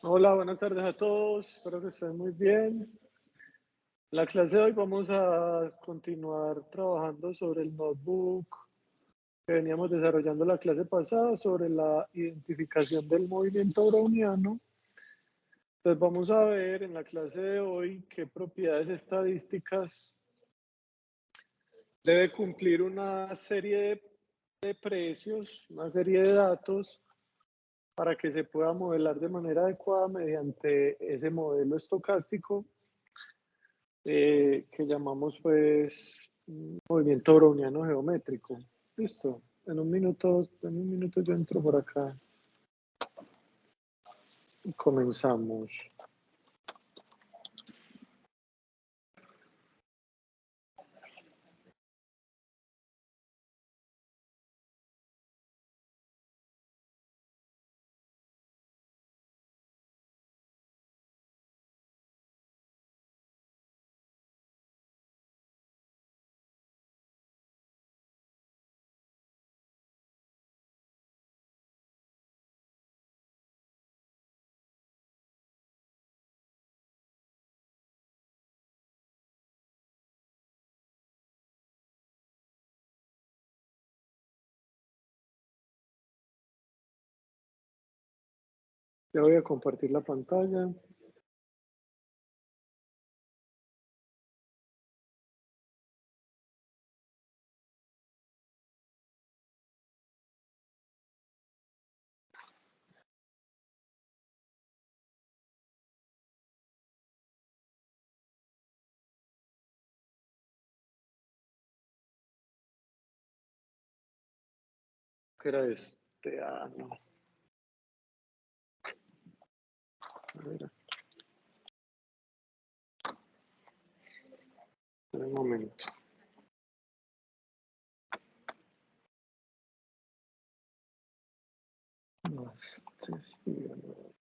Hola, buenas tardes a todos. Espero que estén muy bien. La clase de hoy vamos a continuar trabajando sobre el notebook que veníamos desarrollando la clase pasada sobre la identificación del movimiento browniano. Entonces vamos a ver en la clase de hoy qué propiedades estadísticas debe cumplir una serie de precios, una serie de datos para que se pueda modelar de manera adecuada mediante ese modelo estocástico que llamamos pues movimiento browniano geométrico. Listo. En un minuto yo entro por acá y comenzamos. Ya voy a compartir la pantalla. ¿Qué era este? Ah, no. A ver, un momento. No, este sí, no.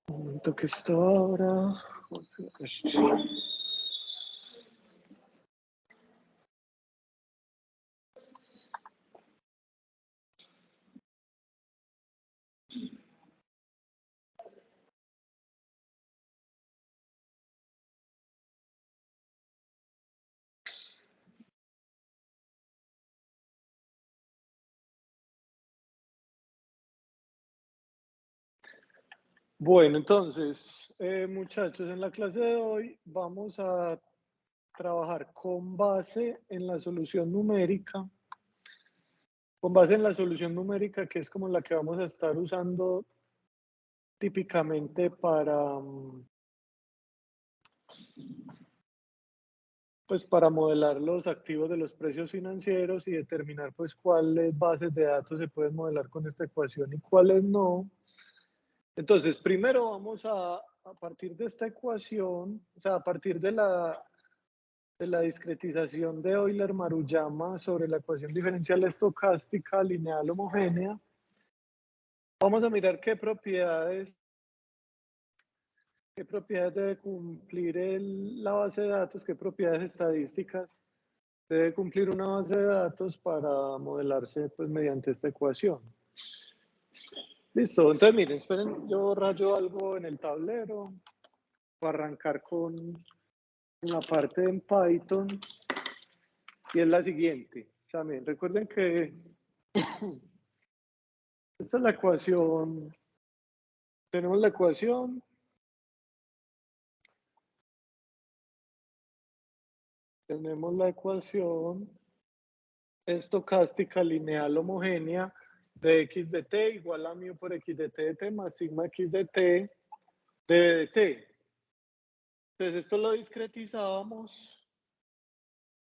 Un momento que esto ahora. Bueno, entonces, muchachos, en la clase de hoy vamos a trabajar con base en la solución numérica, que es como la que vamos a estar usando típicamente para, pues, para modelar los activos de los precios financieros y determinar pues cuáles bases de datos se pueden modelar con esta ecuación y cuáles no. Entonces, primero vamos a partir de esta ecuación, o sea, a partir de la discretización de Euler-Maruyama sobre la ecuación diferencial estocástica lineal homogénea, vamos a mirar qué propiedades debe cumplir la base de datos, qué propiedades estadísticas debe cumplir una base de datos para modelarse pues, mediante esta ecuación. Listo, entonces miren, esperen, yo rayo algo en el tablero para arrancar con una parte en Python y es la siguiente. También recuerden que esta es la ecuación, tenemos la ecuación, estocástica lineal homogénea de x de t igual a mu por x de t de t más sigma x de t de t. Entonces esto lo discretizábamos.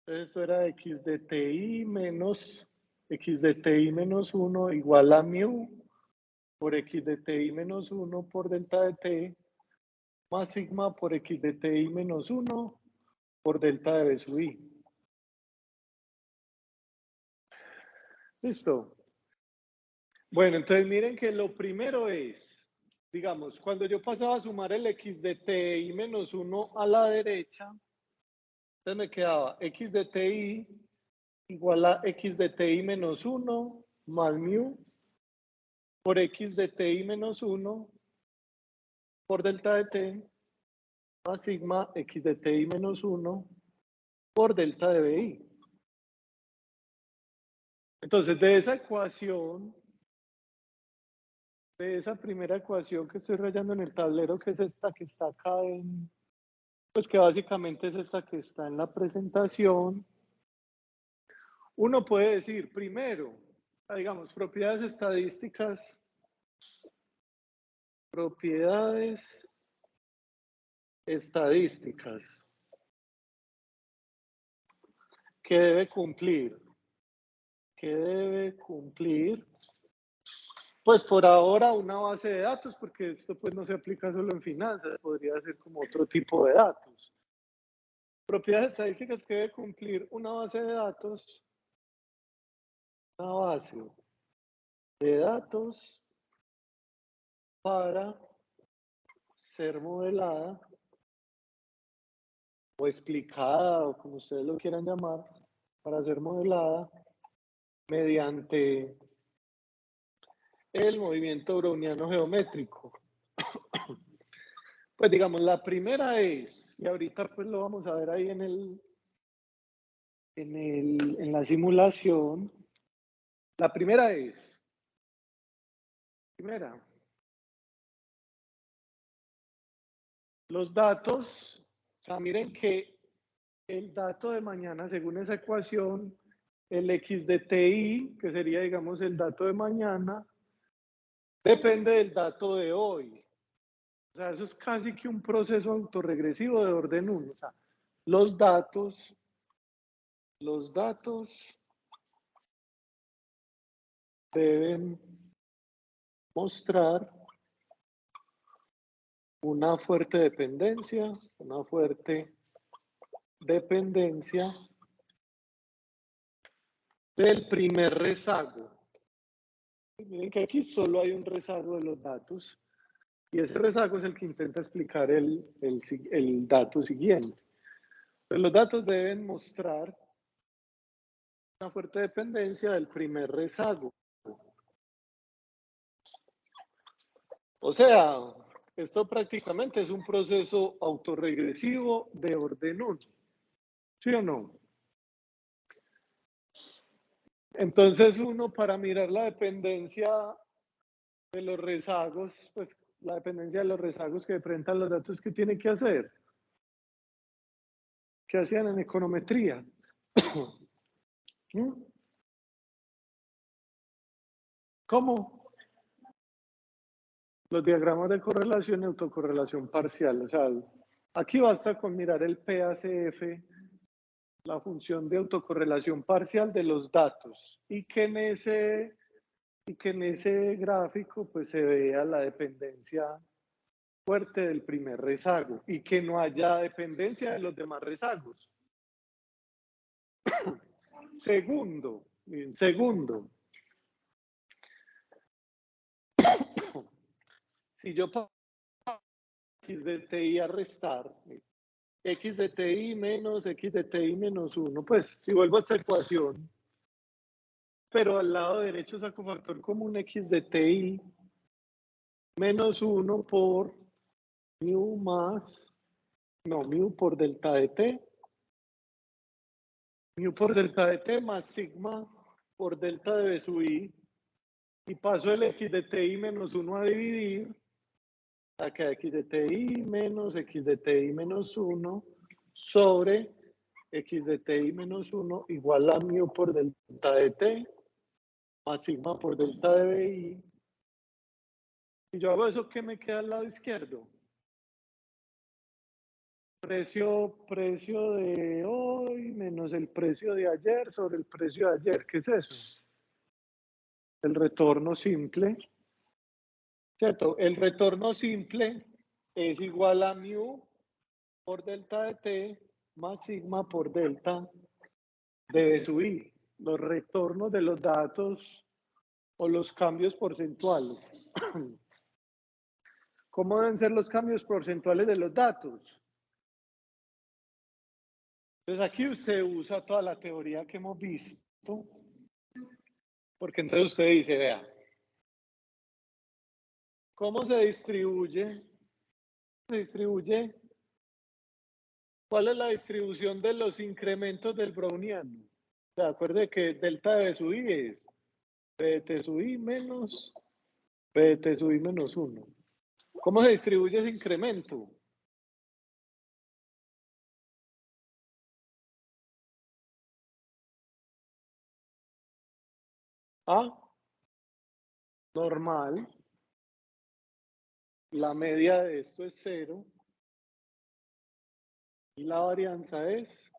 Entonces esto era x de ti menos x de ti menos 1 igual a mu por x de ti menos 1 por delta de t más sigma por x de ti menos 1 por delta de b sub i. Listo. Bueno, entonces miren que lo primero es digamos, cuando yo pasaba a sumar el x de ti menos 1 a la derecha, entonces me quedaba x de ti igual a x de ti menos 1 más mu por x de ti menos 1 por delta de t más sigma x de ti menos 1 por delta de bi. Entonces, de esa ecuación, de esa primera ecuación que estoy rayando en el tablero, que es esta que está acá pues que básicamente es esta que está en la presentación, uno puede decir primero, digamos, propiedades estadísticas, que debe cumplir, pues por ahora una base de datos, porque esto pues no se aplica solo en finanzas, podría ser como otro tipo de datos. Propiedades estadísticas que debe cumplir una base de datos, una base de datos para ser modelada o explicada, o como ustedes lo quieran llamar, para ser modelada mediante el movimiento browniano geométrico. Pues digamos, la primera es, y ahorita pues lo vamos a ver ahí en la simulación. La primera es, los datos, o sea, miren que el dato de mañana, según esa ecuación, el x de ti, que sería, digamos, el dato de mañana, depende del dato de hoy. O sea, eso es casi que un proceso autorregresivo de orden 1. O sea, los datos deben mostrar una fuerte dependencia del primer rezago. Miren que aquí solo hay un rezago de los datos y ese rezago es el que intenta explicar el dato siguiente. Pues los datos deben mostrar una fuerte dependencia del primer rezago. O sea, esto prácticamente es un proceso autorregresivo de orden 1. ¿Sí o no? Entonces uno para mirar la dependencia de los rezagos, pues la dependencia de los rezagos que presentan los datos, ¿qué tiene que hacer? ¿Qué hacían en econometría? ¿Mm? ¿Cómo? Los diagramas de correlación y autocorrelación parcial. O sea, aquí basta con mirar el PACF, la función de autocorrelación parcial de los datos, y que en ese gráfico pues se vea la dependencia fuerte del primer rezago y que no haya dependencia de los demás rezagos. Segundo, si yo paso x de ti a restar, x de ti menos x de ti menos 1, pues si vuelvo a esta ecuación, pero al lado derecho saco factor común x de ti menos 1 por mu por delta de t, mu por delta de t más sigma por delta de b sub i, y paso el x de ti menos 1 a dividir, acá x de ti menos x de ti menos 1 sobre x de ti menos 1 igual a mu por delta de t más sigma por delta de bi. Si yo hago eso, ¿qué me queda al lado izquierdo? Precio de hoy menos el precio de ayer sobre el precio de ayer. ¿Qué es eso? El retorno simple. ¿Cierto? El retorno simple es igual a mu por delta de t más sigma por delta de b sub i. Los retornos de los datos o los cambios porcentuales. ¿Cómo deben ser los cambios porcentuales de los datos? Entonces aquí usted usa toda la teoría que hemos visto, porque entonces usted dice, vea, ¿cómo se distribuye? Se distribuye. ¿Cuál es la distribución de los incrementos del browniano? ¿Se acuerde que delta de sub i es p de t sub i menos p de t sub i menos 1? ¿Cómo se distribuye ese incremento? A, normal. La media de esto es 0. Y la varianza es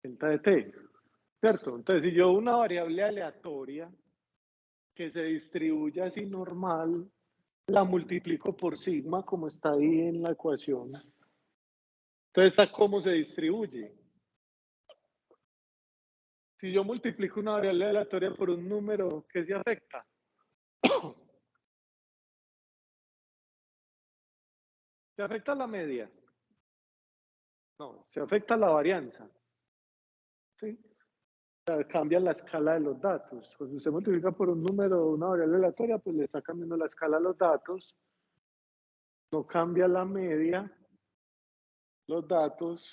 delta de t, ¿cierto? Entonces, si yo una variable aleatoria que se distribuye así normal, la multiplico por sigma, como está ahí en la ecuación. Entonces, ¿está cómo se distribuye? Si yo multiplico una variable aleatoria por un número, ¿qué se afecta? ¿Se afecta la media? No, se afecta la varianza. ¿Sí? O sea, cambia la escala de los datos. Pues si usted multiplica por un número una variable aleatoria, pues le está cambiando la escala de los datos. No cambia la media, los datos.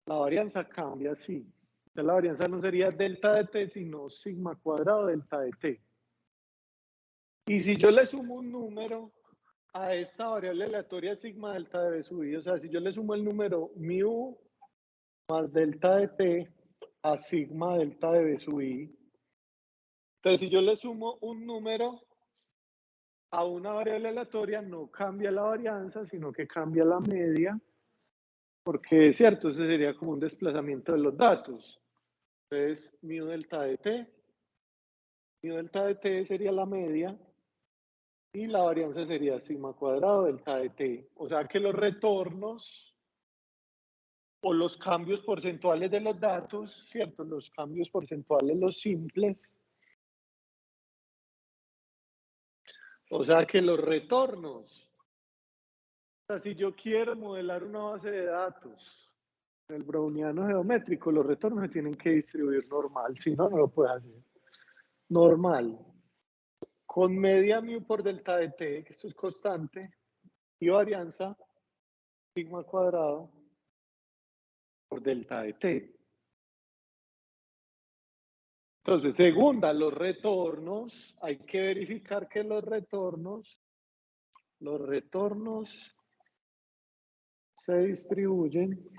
La varianza cambia, sí. Entonces, la varianza no sería delta de t, sino sigma cuadrado delta de t. Y si yo le sumo un número a esta variable aleatoria sigma delta de b sub i, o sea, si yo le sumo el número mu más delta de t a sigma delta de b sub i, entonces si yo le sumo un número a una variable aleatoria, no cambia la varianza, sino que cambia la media, porque es cierto, ese sería como un desplazamiento de los datos. Entonces, mu delta de t sería la media, y la varianza sería sigma cuadrado delta de t. O sea que los retornos o los cambios porcentuales de los datos, ¿cierto? Los cambios porcentuales, los simples. O sea que los retornos. O sea, si yo quiero modelar una base de datos, el browniano geométrico, los retornos se tienen que distribuir normal, si no, no lo puedes hacer. Normal. Con media mu por delta de t, que esto es constante, y varianza sigma cuadrado por delta de t. Entonces, segunda, los retornos, hay que verificar que los retornos se distribuyen,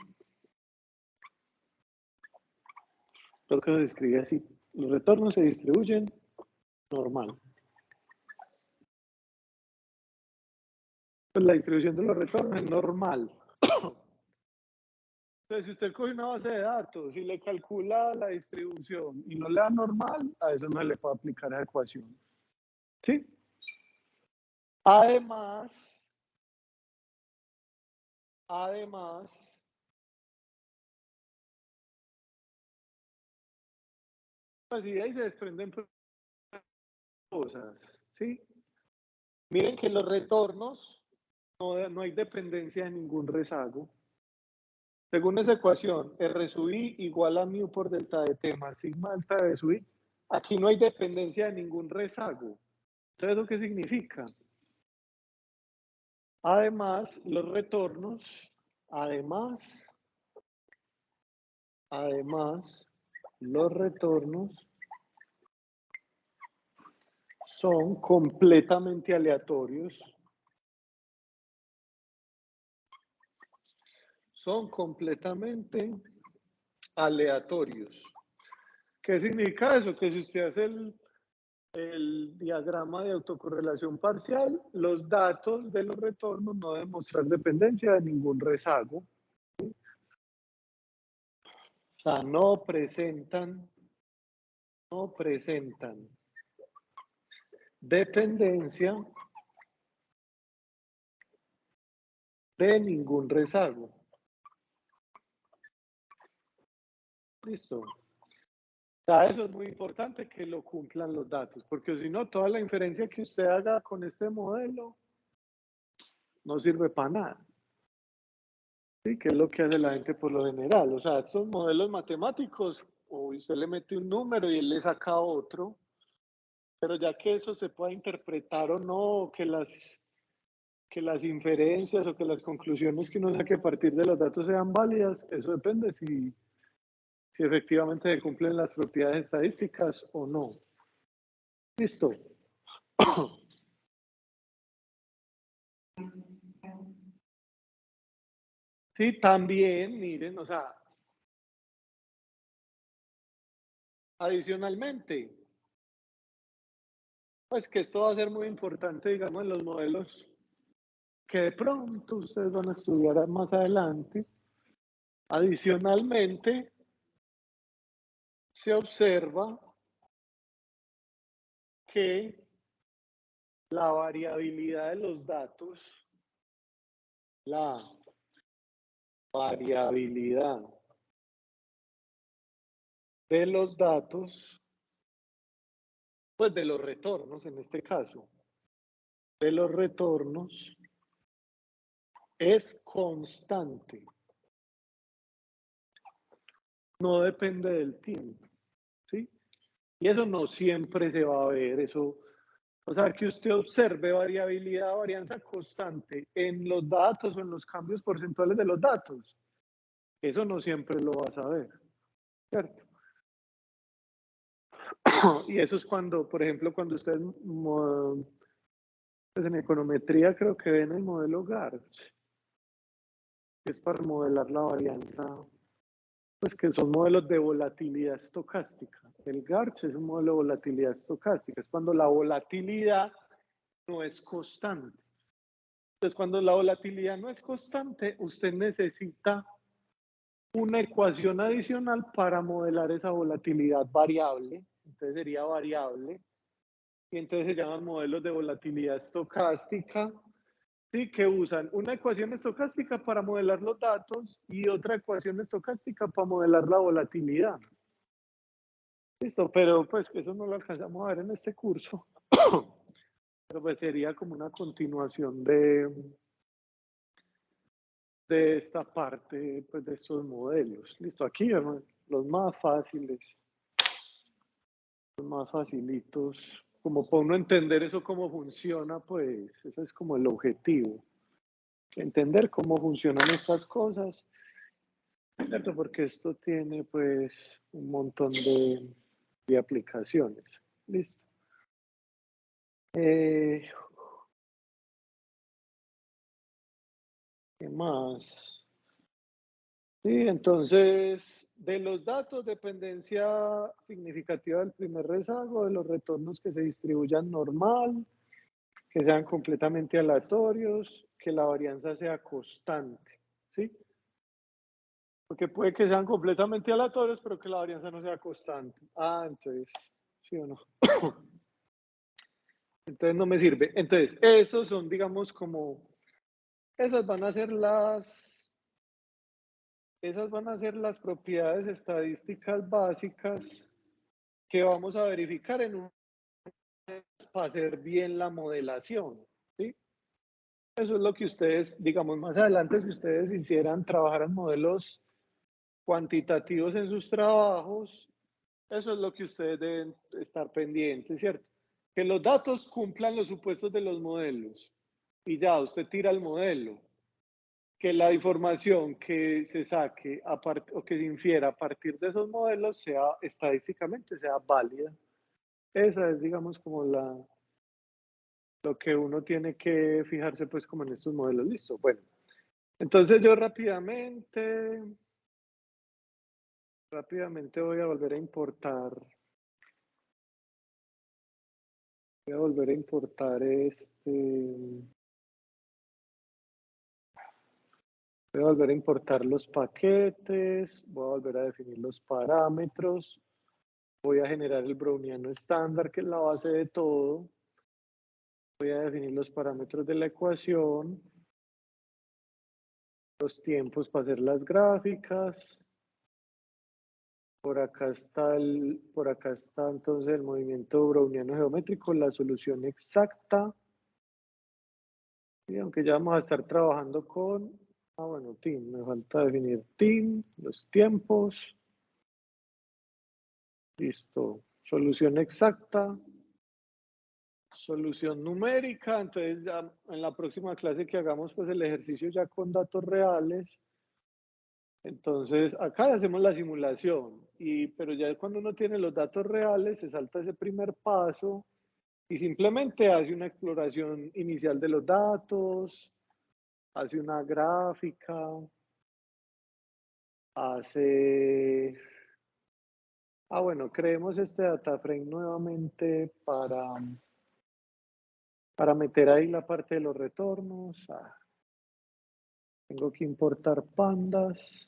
lo que se escribe así, los retornos se distribuyen normal. Pues la distribución de los retornos es normal. Entonces, si usted coge una base de datos y le calcula la distribución y no le da normal, a eso no le puede aplicar la ecuación. ¿Sí? Además, pues de ahí se desprenden cosas, ¿sí? Miren que los retornos no hay dependencia de ningún rezago. Según esa ecuación, R sub i igual a mu por delta de t más sigma delta de sub i, aquí no hay dependencia de ningún rezago. Entonces, ¿eso qué significa? Además, los retornos, además, los retornos son completamente aleatorios. Son completamente aleatorios. ¿Qué significa eso? Que si usted hace el diagrama de autocorrelación parcial, los datos de los retornos no deben mostrar dependencia de ningún rezago. O sea, no presentan dependencia de ningún rezago. Listo. sea, eso es muy importante que lo cumplan los datos, porque si no, toda la inferencia que usted haga con este modelo no sirve para nada. ¿Sí? Que es lo que hace la gente por lo general. O sea, estos modelos matemáticos, o usted le mete un número y él le saca otro, pero ya que eso se pueda interpretar o no, que las inferencias o que las conclusiones que uno saque a partir de los datos sean válidas, eso depende si efectivamente se cumplen las propiedades estadísticas o no. Listo. Sí, también, miren, o sea, adicionalmente, pues que esto va a ser muy importante, digamos, en los modelos que de pronto ustedes van a estudiar más adelante. Adicionalmente, se observa que la variabilidad de los datos, la variabilidad de los datos, pues de los retornos en este caso, de los retornos es constante, no depende del tiempo, ¿sí? Y eso no siempre se va a ver, eso, o sea, que usted observe variabilidad, varianza constante en los datos o en los cambios porcentuales de los datos, eso no siempre lo vas a ver, ¿cierto? Y eso es cuando, por ejemplo, cuando ustedes pues en econometría creo que ven el modelo GARCH, que es para modelar la varianza, pues que son modelos de volatilidad estocástica. El GARCH es un modelo de volatilidad estocástica, es cuando la volatilidad no es constante. Entonces, cuando la volatilidad no es constante, usted necesita una ecuación adicional para modelar esa volatilidad variable. Entonces sería variable. Y entonces se llaman modelos de volatilidad estocástica. Sí, que usan una ecuación estocástica para modelar los datos y otra ecuación estocástica para modelar la volatilidad. Listo, pero pues que eso no lo alcanzamos a ver en este curso. Pero pues sería como una continuación de esta parte, pues de estos modelos. Listo, aquí vemos los más fáciles, los más facilitos. Como para uno entender eso cómo funciona, pues ese es como el objetivo. Entender cómo funcionan estas cosas, ¿cierto? Porque esto tiene pues un montón de aplicaciones. Listo. ¿Qué más? Sí, entonces, de los datos, dependencia significativa del primer rezago, de los retornos que se distribuyan normal, que sean completamente aleatorios, que la varianza sea constante, ¿sí? Porque puede que sean completamente aleatorios, pero que la varianza no sea constante. Ah, entonces, ¿sí o no? Entonces no me sirve. Entonces, esos son, digamos, como, esas van a ser las propiedades estadísticas básicas que vamos a verificar en un para hacer bien la modelación, ¿sí? Eso es lo que ustedes, digamos, más adelante, si ustedes hicieran, trabajaran modelos cuantitativos en sus trabajos, eso es lo que ustedes deben estar pendientes, ¿cierto? Que los datos cumplan los supuestos de los modelos y ya, usted tira el modelo. Que la información que se saque o que se infiera a partir de esos modelos sea estadísticamente sea válida. Esa es, digamos, como lo que uno tiene que fijarse pues como en estos modelos. Listo. Bueno, entonces yo rápidamente voy a volver a importar. Voy a volver a importar voy a volver a importar los paquetes, voy a volver a definir los parámetros, voy a generar el browniano estándar, que es la base de todo. Voy a definir los parámetros de la ecuación, los tiempos para hacer las gráficas, Por acá está entonces el movimiento browniano geométrico, la solución exacta. Y aunque ya vamos a estar trabajando con, bueno, team, me falta definir team, los tiempos. Listo. Solución exacta. Solución numérica. Entonces ya en la próxima clase que hagamos pues el ejercicio ya con datos reales. Entonces acá hacemos la simulación. Pero ya cuando uno tiene los datos reales se salta ese primer paso y simplemente hace una exploración inicial de los datos, hace una gráfica, bueno, creemos este data frame nuevamente para meter ahí la parte de los retornos. Tengo que importar pandas.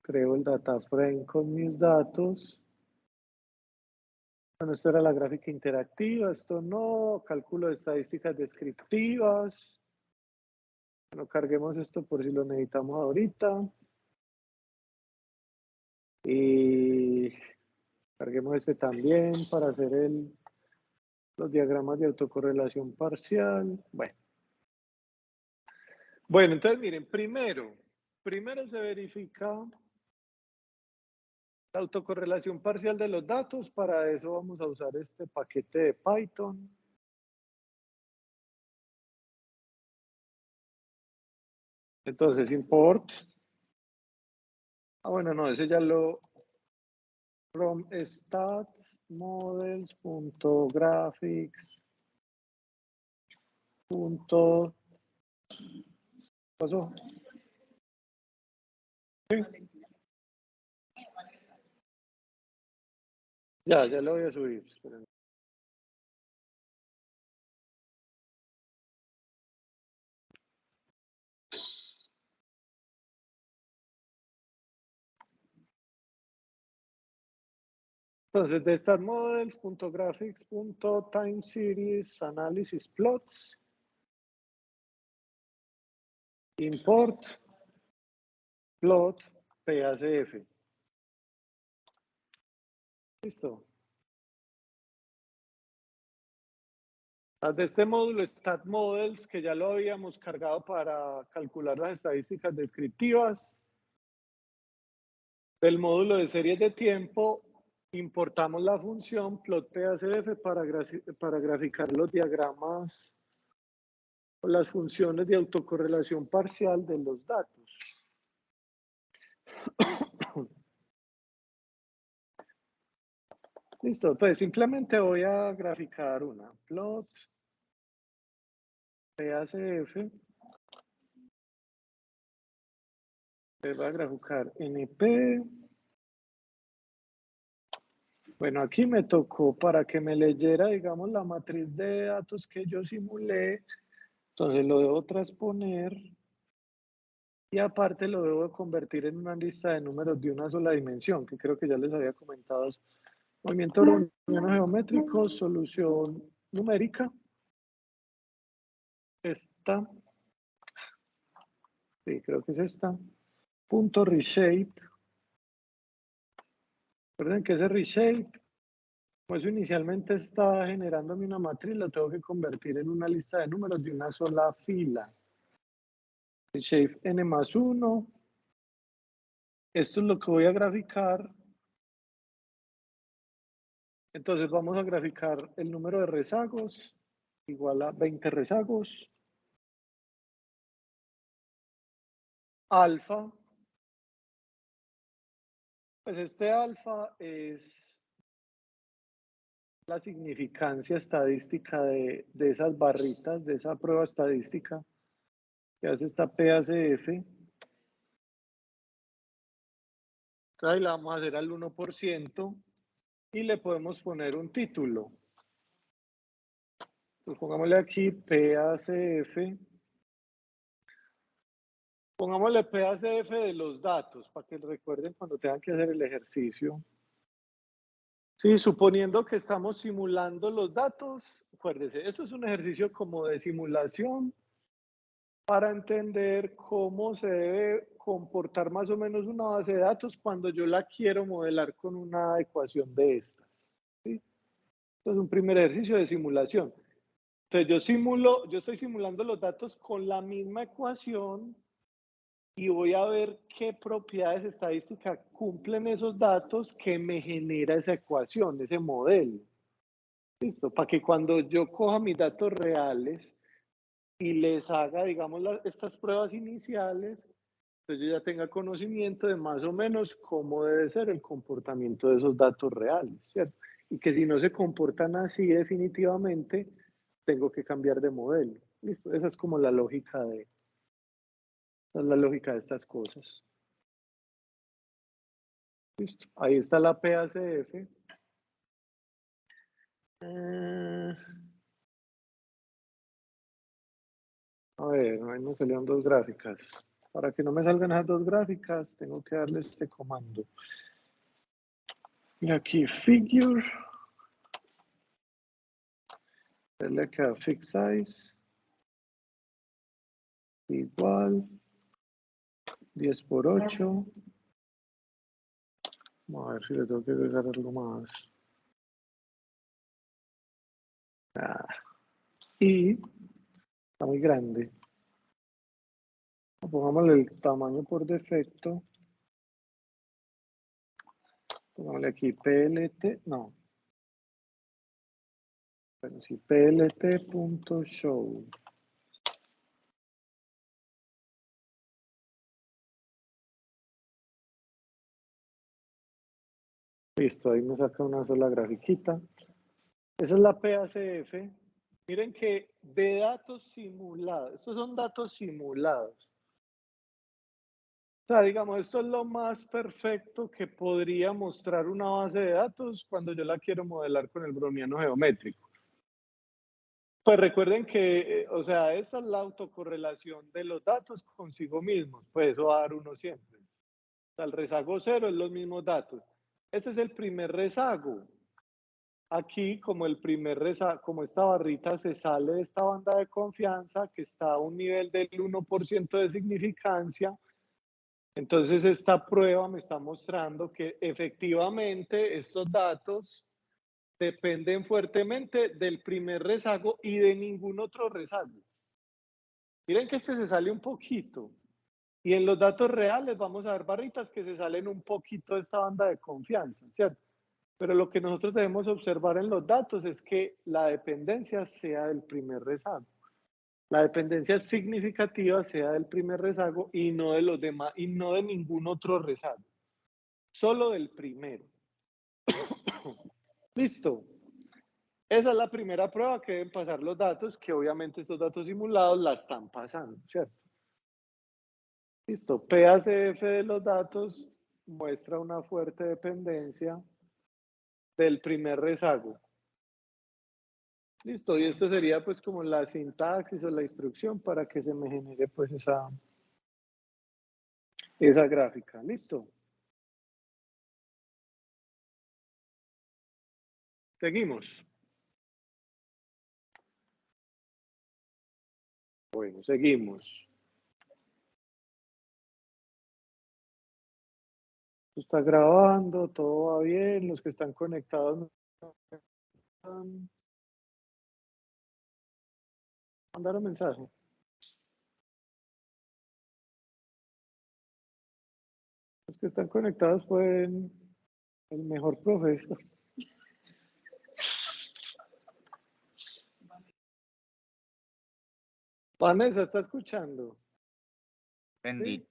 Creo el data frame con mis datos. Bueno, esto era la gráfica interactiva, esto no, cálculo de estadísticas descriptivas. Bueno, carguemos esto por si lo necesitamos ahorita. Y carguemos este también para hacer los diagramas de autocorrelación parcial. Bueno, entonces miren, primero se verifica la autocorrelación parcial de los datos. Para eso vamos a usar este paquete de Python. Entonces, import. Bueno, no, ese ya lo... From stats models.graphics. ¿Pasó? ¿Sí? Ya lo voy a subir. Esperen. Entonces, de statmodels.graphics.timeSeries analysis plots, import plot PACF. Listo. De este módulo StatModels, que ya lo habíamos cargado para calcular las estadísticas descriptivas. Del módulo de series de tiempo, importamos la función plotPACF para graficar los diagramas o las funciones de autocorrelación parcial de los datos. Listo, pues simplemente voy a graficar una plot PACF. Voy a graficar NP. Bueno, aquí me tocó para que me leyera, digamos, la matriz de datos que yo simulé. Entonces lo debo transponer y aparte lo debo convertir en una lista de números de una sola dimensión, que creo que ya les había comentado. Movimiento browniano geométrico, solución numérica. Esta. Sí, creo que es esta. Punto reshape. Recuerden que ese reshape, como eso inicialmente está generándome una matriz, lo tengo que convertir en una lista de números de una sola fila. Reshape n más 1. Esto es lo que voy a graficar. Entonces vamos a graficar el número de rezagos igual a 20 rezagos. Alfa. Pues este alfa es la significancia estadística de esas barritas, de esa prueba estadística que hace esta PACF. Entonces ahí la vamos a hacer al 1% y le podemos poner un título. Pues pongámosle aquí PACF. Pongámosle PACF de los datos para que recuerden cuando tengan que hacer el ejercicio. Sí, suponiendo que estamos simulando los datos, acuérdense, esto es un ejercicio como de simulación para entender cómo se debe comportar más o menos una base de datos cuando yo la quiero modelar con una ecuación de estas. ¿Sí? Entonces, un primer ejercicio de simulación. Entonces, yo estoy simulando los datos con la misma ecuación y voy a ver qué propiedades estadísticas cumplen esos datos que me genera esa ecuación, ese modelo. ¿Listo? Para que cuando yo coja mis datos reales y les haga, digamos, estas pruebas iniciales, entonces yo ya tenga conocimiento de más o menos cómo debe ser el comportamiento de esos datos reales, ¿cierto? Y que si no se comportan así definitivamente, tengo que cambiar de modelo. ¿Listo? Esa es como la lógica de estas cosas. ¿Listo? Ahí está la PACF. A ver, ahí me salieron dos gráficas. Para que no me salgan esas dos gráficas, tengo que darle este comando. Y aquí, figure. Darle acá, fix size. Igual. 10 por 8. Vamos a ver si le tengo que agregar algo más. Y está muy grande. Pongámosle el tamaño por defecto. Pongámosle aquí PLT. No. Bueno, sí, plt.show. Listo, ahí me saca una sola grafiquita. Esa es la PACF. Miren que de datos simulados, estos son datos simulados. O sea, digamos, esto es lo más perfecto que podría mostrar una base de datos cuando yo la quiero modelar con el browniano geométrico. Pues recuerden que, o sea, esa es la autocorrelación de los datos consigo mismos, pues eso va a dar uno siempre. O sea, el rezago cero es los mismos datos. Ese es el primer rezago. Aquí, como el primer rezago, como esta barrita se sale de esta banda de confianza, que está a un nivel del 1% de significancia, entonces esta prueba me está mostrando que efectivamente estos datos dependen fuertemente del primer rezago y de ningún otro rezago. Miren que este se sale un poquito. Y en los datos reales vamos a ver barritas que se salen un poquito de esta banda de confianza, ¿cierto? Pero lo que nosotros debemos observar en los datos es que la dependencia sea del primer rezago. La dependencia significativa sea del primer rezago y no de los demás, y no de ningún otro rezago. Solo del primero. Listo. Esa es la primera prueba que deben pasar los datos, que obviamente estos datos simulados la están pasando, ¿cierto? Listo. PACF de los datos muestra una fuerte dependencia del primer rezago. Listo. Y esta sería pues como la sintaxis o la instrucción para que se me genere pues esa gráfica. Listo. Seguimos. Bueno, seguimos. Está grabando, todo va bien, los que están conectados mandaron mensaje. Los que están conectados pueden, el mejor profesor. Vanessa, ¿está escuchando? Bendito.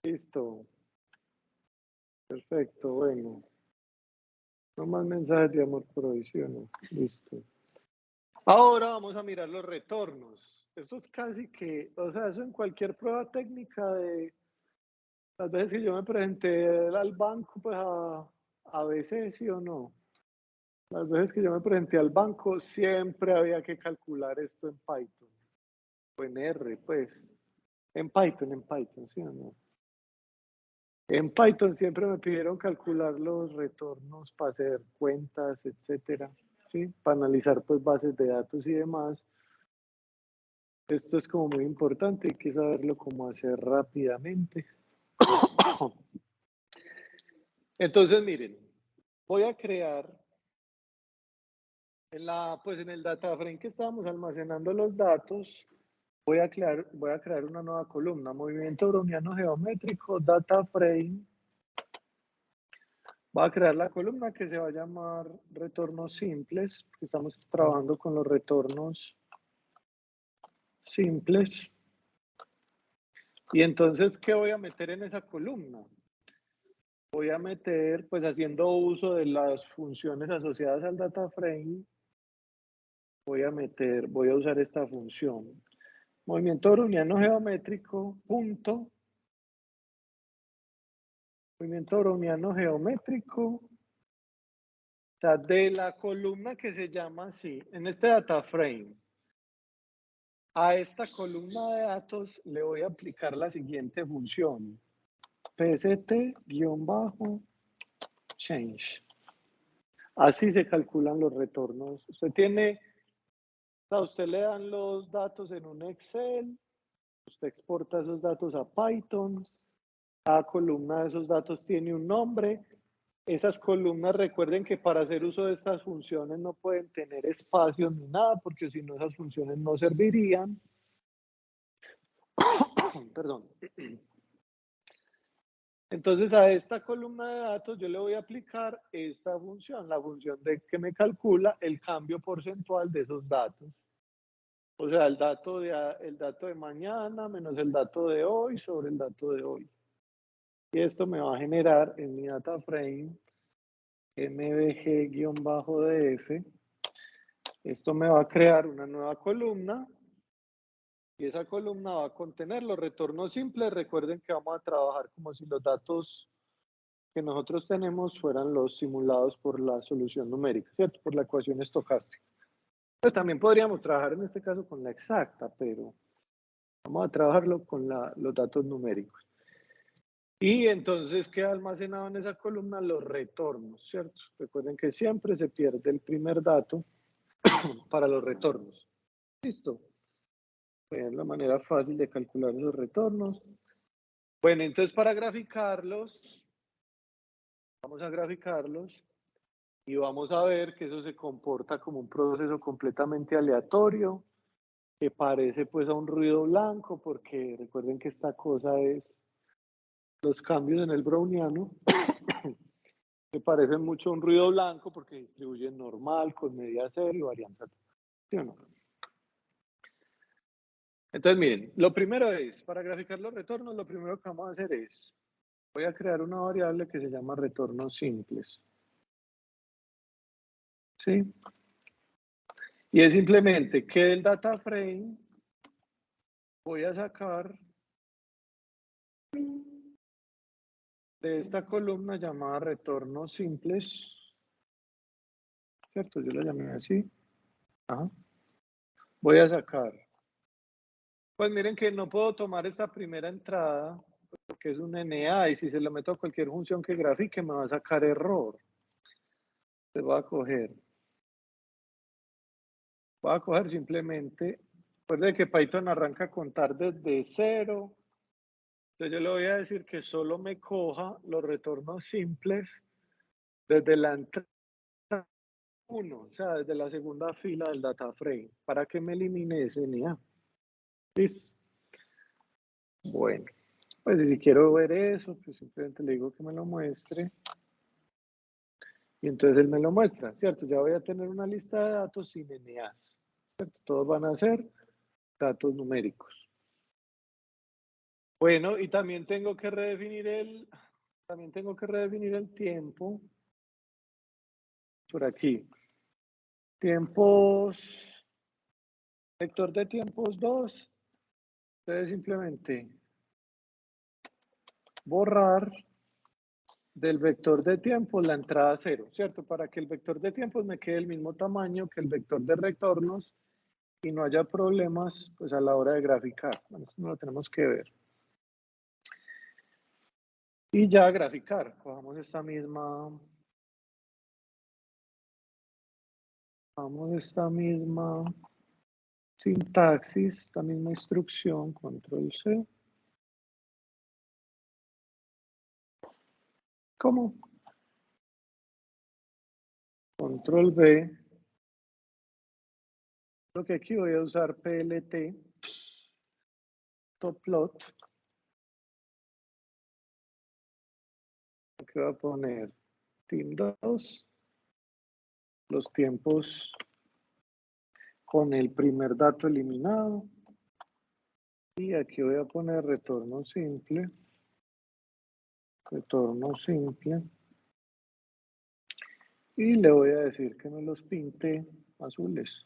¿Sí? Listo. Perfecto, bueno. No más mensajes de amor por hoy, ¿sí o no? Listo. Ahora vamos a mirar los retornos. Esto es casi que, o sea, eso en cualquier prueba técnica de las veces que yo me presenté al banco, pues a veces sí o no. Las veces que yo me presenté al banco, siempre había que calcular esto en Python. O en R, pues. En Python, ¿sí o no? En Python siempre me pidieron calcular los retornos para hacer cuentas, etcétera, ¿sí? Para analizar pues bases de datos y demás. Esto es como muy importante, hay que saberlo cómo hacer rápidamente. Entonces, miren, voy a crear pues en el data frame que estábamos almacenando los datos, voy a crear una nueva columna, movimiento browniano geométrico, data frame. Voy a crear la columna que se va a llamar retornos simples, porque estamos trabajando con los retornos simples. Y entonces, ¿qué voy a meter en esa columna? Voy a meter, pues haciendo uso de las funciones asociadas al data frame, voy a usar esta función. Movimiento browniano geométrico, punto. Movimiento browniano geométrico. O sea, de la columna que se llama así, en este data frame, a esta columna de datos le voy a aplicar la siguiente función. pst-change. Así se calculan los retornos. A usted le dan los datos en un Excel, usted exporta esos datos a Python, cada columna de esos datos tiene un nombre. Esas columnas, recuerden que para hacer uso de estas funciones no pueden tener espacios ni nada, porque si no esas funciones no servirían. Perdón. Entonces a esta columna de datos yo le voy a aplicar esta función, la función de que me calcula el cambio porcentual de esos datos. O sea, el dato de mañana menos el dato de hoy sobre el dato de hoy. Y esto me va a generar en mi data frame mbg-df. Esto me va a crear una nueva columna. Y esa columna va a contener los retornos simples. Recuerden que vamos a trabajar como si los datos que nosotros tenemos fueran los simulados por la solución numérica, ¿cierto? Por la ecuación estocástica. Pues también podríamos trabajar en este caso con la exacta, pero vamos a trabajarlo con los datos numéricos. Y entonces queda almacenado en esa columna los retornos, ¿cierto? Recuerden que siempre se pierde el primer dato para los retornos. ¿Listo? Es la manera fácil de calcular los retornos. Bueno, entonces para graficarlos, vamos a graficarlos y vamos a ver que eso se comporta como un proceso completamente aleatorio, que parece pues a un ruido blanco, porque recuerden que esta cosa es los cambios en el browniano, que parecen mucho a un ruido blanco porque distribuyen normal, con media cero y varianza. ¿Sí o no? Entonces miren, lo primero es, para graficar los retornos, lo primero que vamos a hacer es, voy a crear una variable que se llama retornos simples. ¿Sí? Y es simplemente que del data frame voy a sacar de esta columna llamada retornos simples, ¿cierto? Yo la llamé así. Ajá. Voy a sacar. Pues miren que no puedo tomar esta primera entrada porque es un NA y si se lo meto a cualquier función que grafique me va a sacar error. Entonces voy a coger simplemente, recuerden que Python arranca a contar desde 0. Entonces yo le voy a decir que solo me coja los retornos simples desde la entrada 1, o sea, desde la segunda fila del data frame, para que me elimine ese NA. ¿Listo? Bueno, pues si quiero ver eso, pues simplemente le digo que me lo muestre. Y entonces él me lo muestra, ¿cierto? Ya voy a tener una lista de datos sin NAs, ¿cierto? Todos van a ser datos numéricos. Bueno, y también tengo que redefinir el tiempo por aquí. Tiempos, vector de tiempos 2. Entonces simplemente borrar del vector de tiempos la entrada 0, ¿cierto? Para que el vector de tiempos me quede el mismo tamaño que el vector de retornos y no haya problemas pues a la hora de graficar. Bueno, esto no lo tenemos que ver. Y ya graficar, cojamos esta misma Sintaxis, esta misma instrucción, control C. ¿Cómo? Control B. Lo que aquí voy a usar PLT, topplot. Aquí voy a poner team 2, los tiempos con el primer dato eliminado. Y aquí voy a poner retorno simple. Retorno simple. Y le voy a decir que me los pinte azules.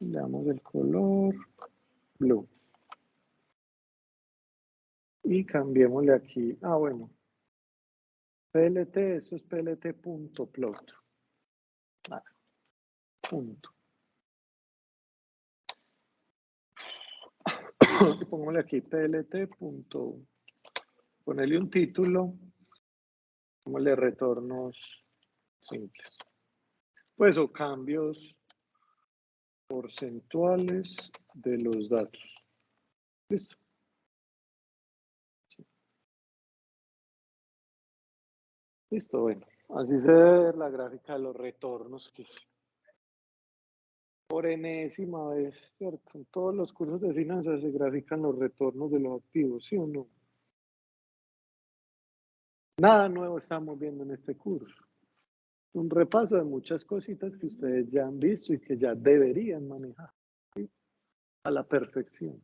Le damos el color blue. Y cambiémosle aquí. Ah, bueno. PLT, eso es PLT.plot. Ah, punto. Y pongámosle aquí PLT. Ponerle un título. Pongámosle retornos simples. Pues o cambios porcentuales de los datos. Listo. Sí. Listo, bueno. Así se ve la gráfica de los retornos que por enésima vez, ¿cierto? En todos los cursos de finanzas se grafican los retornos de los activos, ¿sí o no? Nada nuevo estamos viendo en este curso. Un repaso de muchas cositas que ustedes ya han visto y que ya deberían manejar, ¿sí? A la perfección.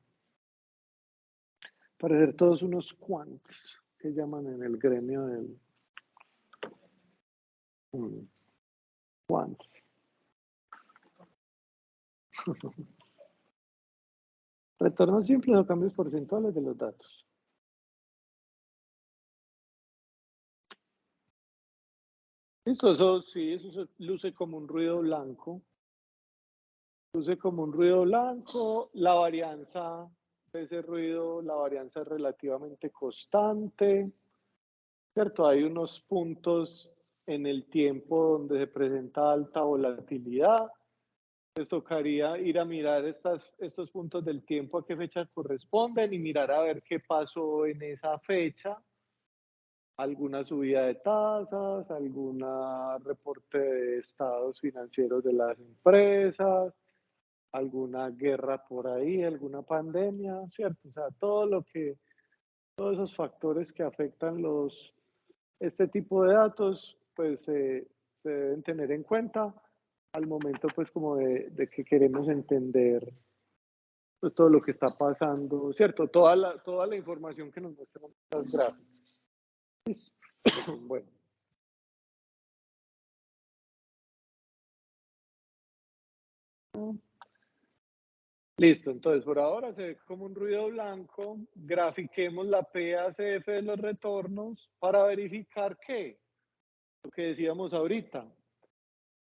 Para ser todos unos quants que llaman en el gremio del quants. Retornos simples o cambios porcentuales de los datos. Listo, eso sí, eso luce como un ruido blanco. Luce como un ruido blanco. La varianza de ese ruido, la varianza es relativamente constante. ¿Cierto? Hay unos puntos en el tiempo donde se presenta alta volatilidad. Les tocaría ir a mirar estos puntos del tiempo a qué fecha corresponden y mirar a ver qué pasó en esa fecha. Alguna subida de tasas, alguna reporte de estados financieros de las empresas, alguna guerra por ahí, alguna pandemia, ¿cierto? O sea, todos esos factores que afectan este tipo de datos, pues se deben tener en cuenta al momento, pues, como de que queremos entender, pues, todo lo que está pasando, ¿cierto? Toda la información que nos muestran las gráficas. Bueno. Listo, entonces por ahora se ve como un ruido blanco. Grafiquemos la PACF de los retornos para verificar qué, lo que decíamos ahorita.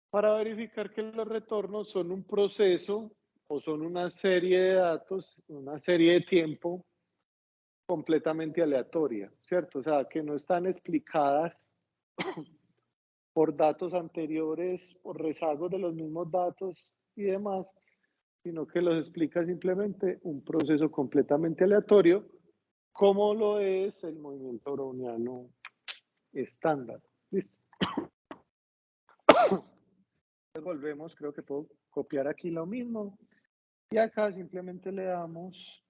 Para verificar que los retornos son un proceso o son una serie de datos, una serie de tiempo completamente aleatoria, ¿cierto? O sea, que no están explicadas por datos anteriores, por rezagos de los mismos datos y demás, sino que los explica simplemente un proceso completamente aleatorio, como lo es el movimiento browniano estándar. ¿Listo? Volvemos, creo que puedo copiar aquí lo mismo. Y acá simplemente le damos,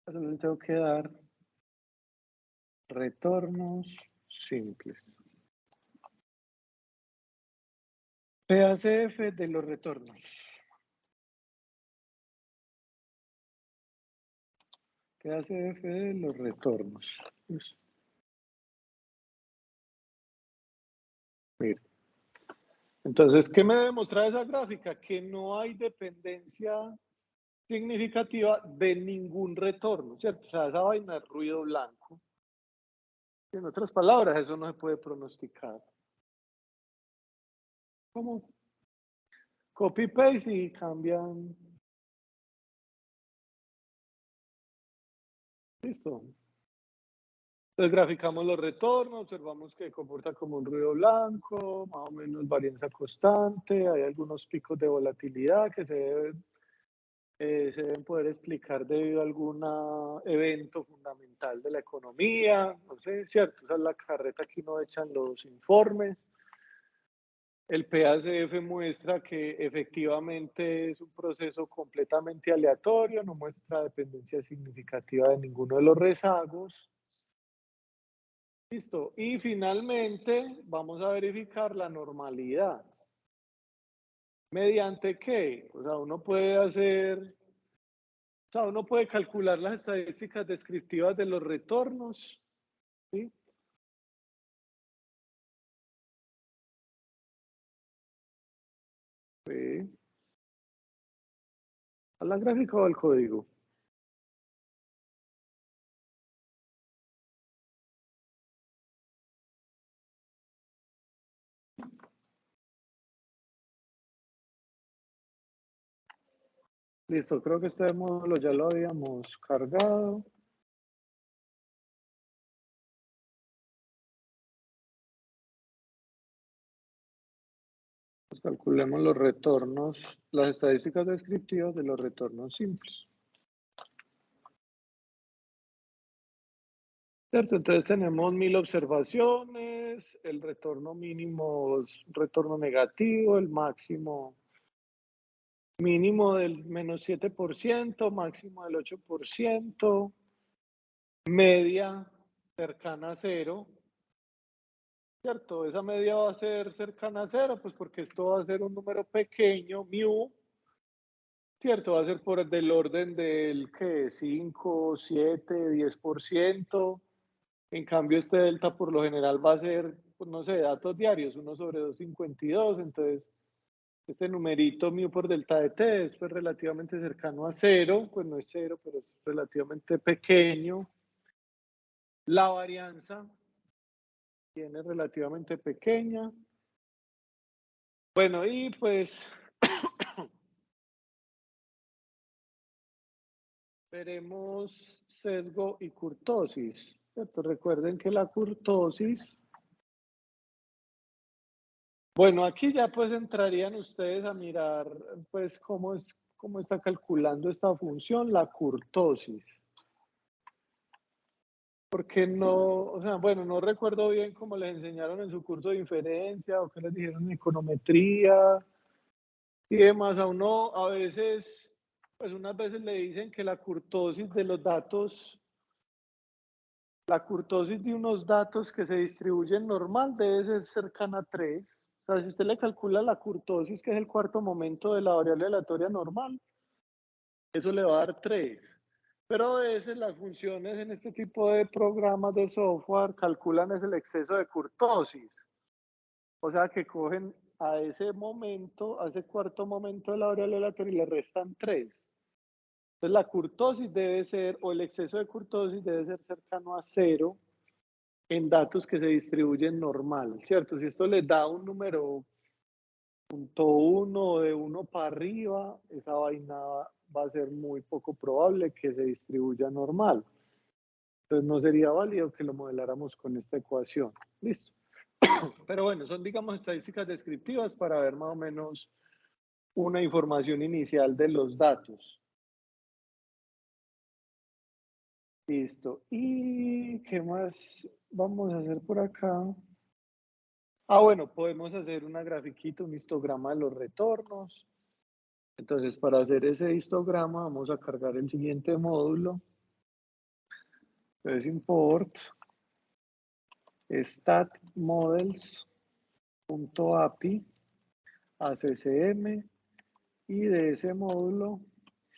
solo le tengo que dar retornos simples. PACF de los retornos. PACF de los retornos. Mira. Entonces, ¿qué me demuestra esa gráfica? Que no hay dependencia significativa de ningún retorno, ¿cierto? O sea, esa vaina es ruido blanco. En otras palabras, eso no se puede pronosticar. ¿Cómo? Copy-paste y cambian. Listo. Entonces graficamos los retornos, observamos que comporta como un ruido blanco, más o menos varianza constante, hay algunos picos de volatilidad que se deben poder explicar debido a algún evento fundamental de la economía, no sé, ¿cierto? Esa es la carreta que uno echa en los informes. El PACF muestra que efectivamente es un proceso completamente aleatorio, no muestra dependencia significativa de ninguno de los rezagos. Listo. Y finalmente vamos a verificar la normalidad. ¿Mediante qué? O sea, uno puede calcular las estadísticas descriptivas de los retornos, ¿sí? Sí. ¿A la gráfica o al código? Listo, creo que este módulo ya lo habíamos cargado. Pues calculemos los retornos, las estadísticas descriptivas de los retornos simples. ¿Cierto? Entonces tenemos 1000 observaciones, el retorno mínimo es retorno negativo, el máximo mínimo del menos 7%, máximo del 8%, media cercana a cero, ¿cierto? Esa media va a ser cercana a cero, pues porque esto va a ser un número pequeño, mu, ¿cierto? Va a ser por del orden del, ¿qué? 5, 7, 10%. En cambio, este delta por lo general va a ser, pues no sé, datos diarios, 1 sobre 2,52. Entonces, este numerito mu por delta de t es pues, relativamente cercano a cero, pues no es cero, pero es relativamente pequeño. La varianza tiene relativamente pequeña. Bueno, y pues veremos sesgo y kurtosis. ¿Cierto? Recuerden que la kurtosis, bueno, aquí ya pues entrarían ustedes a mirar pues cómo está calculando esta función, la kurtosis. Porque no, o sea, bueno, no recuerdo bien cómo les enseñaron en su curso de inferencia o qué les dijeron en econometría y demás. A uno a veces, pues unas veces le dicen que la kurtosis de los datos, la kurtosis de unos datos que se distribuyen normal debe ser cercana a 3. O sea, si usted le calcula la kurtosis, que es el cuarto momento de la variable aleatoria normal, eso le va a dar 3. Pero a veces las funciones en este tipo de programas de software calculan es el exceso de kurtosis. O sea que cogen a ese momento, a ese cuarto momento de la variable aleatoria y le restan 3. Entonces la kurtosis debe ser, o el exceso de kurtosis debe ser cercano a 0 en datos que se distribuyen normal, ¿cierto? Si esto les da un número 0.1 o de 1 para arriba, esa vaina va a ser muy poco probable que se distribuya normal. Entonces no sería válido que lo modeláramos con esta ecuación. Listo. Pero bueno, son digamos estadísticas descriptivas para ver más o menos una información inicial de los datos. Listo. ¿Y qué más vamos a hacer por acá? Bueno, podemos hacer una grafiquita, un histograma de los retornos. Entonces, para hacer ese histograma, vamos a cargar el siguiente módulo. Entonces, import statmodels.api accm y de ese módulo,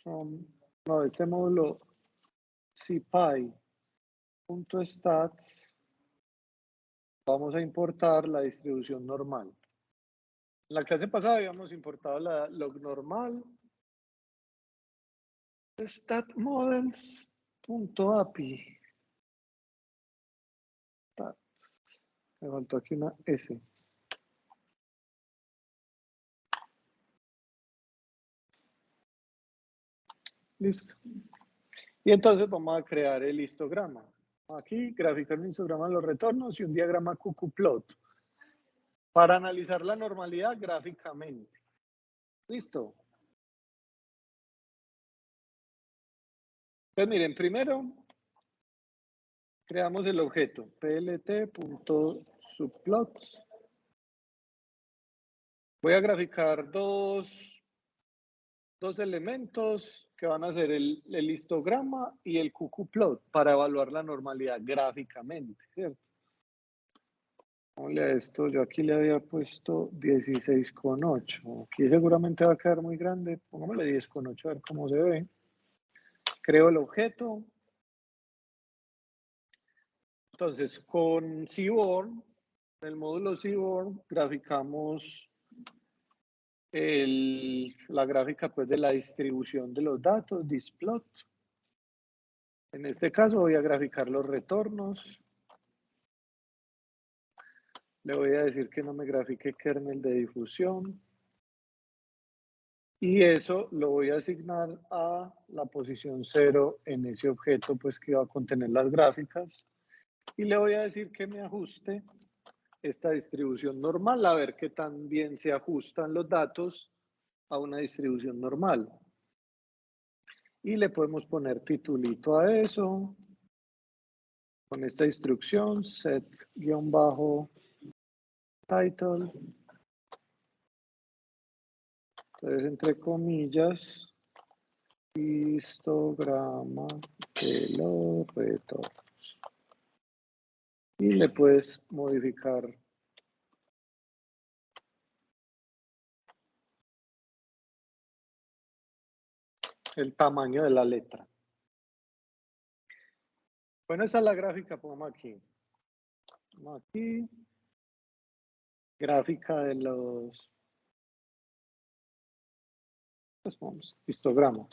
de este módulo cpi.stats, vamos a importar la distribución normal. En la clase pasada habíamos importado la log normal. Statmodels.api. Me faltó aquí una S. Listo. Y entonces vamos a crear el histograma. Aquí, graficar un histograma de los retornos y un diagrama QQplot para analizar la normalidad gráficamente. ¿Listo? Pues miren, primero creamos el objeto plt.subplots. Voy a graficar dos elementos que van a ser el histograma y el QQplot para evaluar la normalidad gráficamente, ¿cierto? Ponle a esto, yo aquí le había puesto 16,8. Aquí seguramente va a quedar muy grande. Pongámosle 10,8 a ver cómo se ve. Creo el objeto. Entonces, con Seaborn, en el módulo Seaborn, graficamos la gráfica pues, de la distribución de los datos, thisplot. En este caso voy a graficar los retornos. Le voy a decir que no me grafique kernel de difusión. Y eso lo voy a asignar a la posición 0 en ese objeto pues, que va a contener las gráficas. Y le voy a decir que me ajuste esta distribución normal, a ver qué tan bien se ajustan los datos a una distribución normal. Y le podemos poner titulito a eso, con esta instrucción, set-title. Entonces, entre comillas, histograma de los retornos. Y le puedes modificar el tamaño de la letra. Bueno, esa es la gráfica, pongamos aquí. Pongamos aquí. Gráfica de los... Pues vamos, histograma.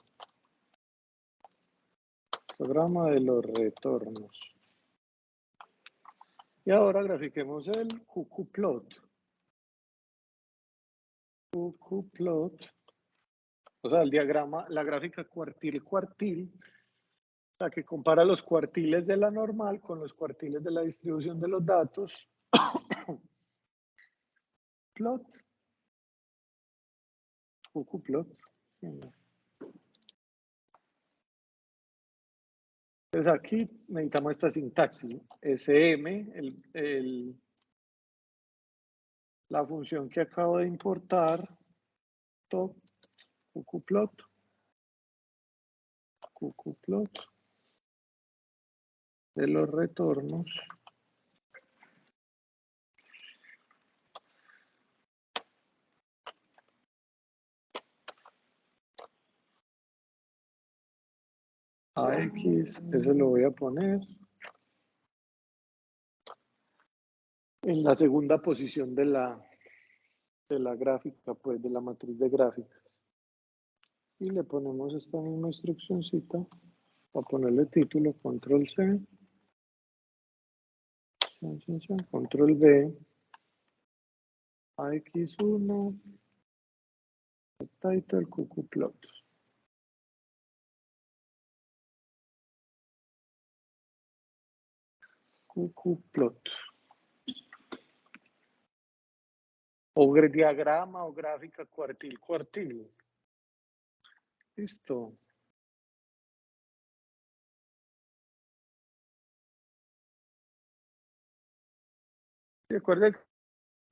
Histograma de los retornos. Y ahora grafiquemos el QQplot. QQplot. O sea, el diagrama, la gráfica cuartil, la que compara los cuartiles de la normal con los cuartiles de la distribución de los datos. Plot. QQplot. Entonces aquí necesitamos esta sintaxis. SM, la función que acabo de importar, top, QQplot de los retornos. AX, eso lo voy a poner en la segunda posición de la gráfica, pues de la matriz de gráficas. Y le ponemos esta misma instruccióncita para ponerle título, control C, control V, AX1, title, QQplot. QQplot. O diagrama o gráfica cuartil. Listo. Recuerden que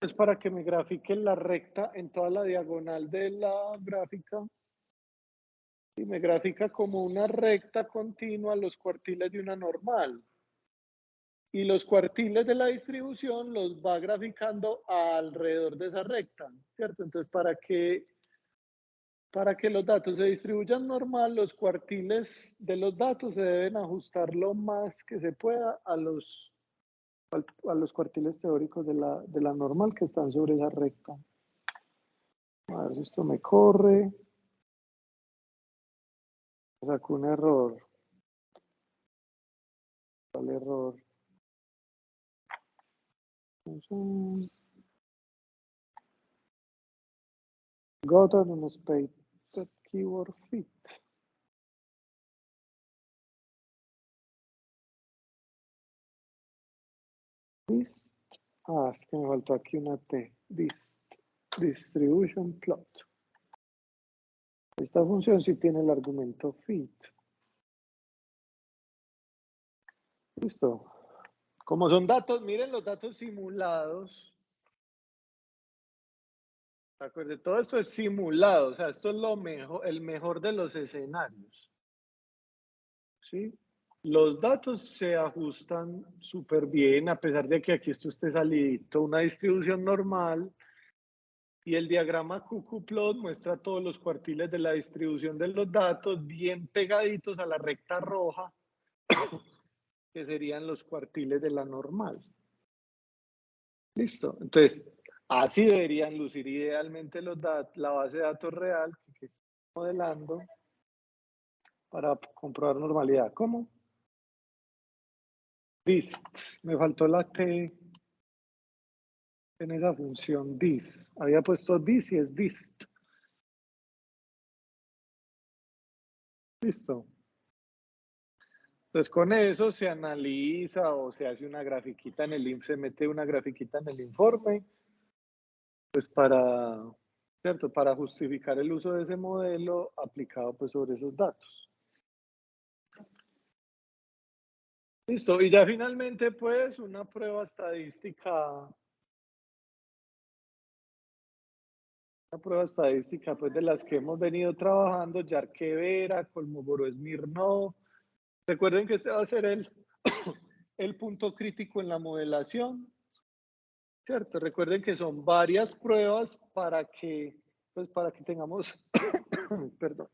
es para que me grafique la recta en toda la diagonal de la gráfica. Y me grafica como una recta continua los cuartiles de una normal. Y los cuartiles de la distribución los va graficando alrededor de esa recta, ¿cierto? Entonces, para que los datos se distribuyan normal, los cuartiles de los datos se deben ajustar lo más que se pueda a los cuartiles teóricos de la normal que están sobre esa recta. A ver si esto me corre. Saco un error. ¿Cuál error? Got an unexpected keyword fit. Dist. Es que me faltó aquí una T. Dist. Distribution plot. Esta función sí tiene el argumento fit. Listo. Como son datos, miren los datos simulados. Acuérdense, todo esto es simulado, o sea, esto es lo mejor, el mejor de los escenarios. ¿Sí? Los datos se ajustan súper bien, a pesar de que aquí esto esté salidito, una distribución normal. Y el diagrama QQ-plot muestra todos los cuartiles de la distribución de los datos bien pegaditos a la recta roja, que serían los cuartiles de la normal. Listo. Entonces, así deberían lucir idealmente los datos, la base de datos real que está modelando para comprobar normalidad. ¿Cómo? Dist. Me faltó la T en esa función dist. Había puesto dist y es dist. Listo. Entonces con eso se analiza o se hace una grafiquita en el se mete una grafiquita en el informe, pues para, ¿cierto? Para justificar el uso de ese modelo aplicado pues sobre esos datos. Listo, y ya finalmente pues una prueba estadística pues de las que hemos venido trabajando, Yarkevera, Kolmogorov-Smirnov. Recuerden que este va a ser el punto crítico en la modelación, ¿cierto? Recuerden que son varias pruebas para que tengamos, perdón,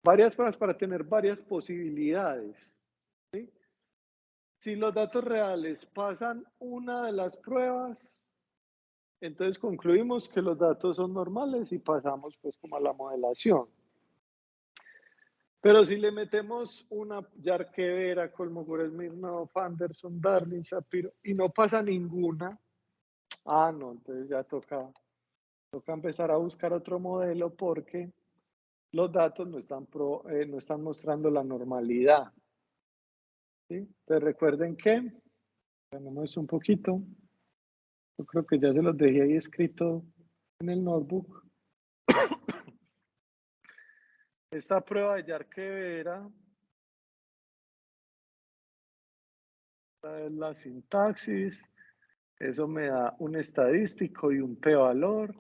varias pruebas para tener varias posibilidades, ¿sí? Si los datos reales pasan una de las pruebas, entonces concluimos que los datos son normales y pasamos pues como a la modelación. Pero si le metemos una Yarkevera, Kolmogorov-Smirnov, Anderson, Darling, Shapiro y no pasa ninguna, no, entonces ya toca empezar a buscar otro modelo porque los datos no están mostrando la normalidad. ¿Sí? Entonces recuerden que, tenemos un poquito, yo creo que ya se los dejé ahí escrito en el notebook. Esta prueba de Yarkevera, la sintaxis, eso me da un estadístico y un p-valor.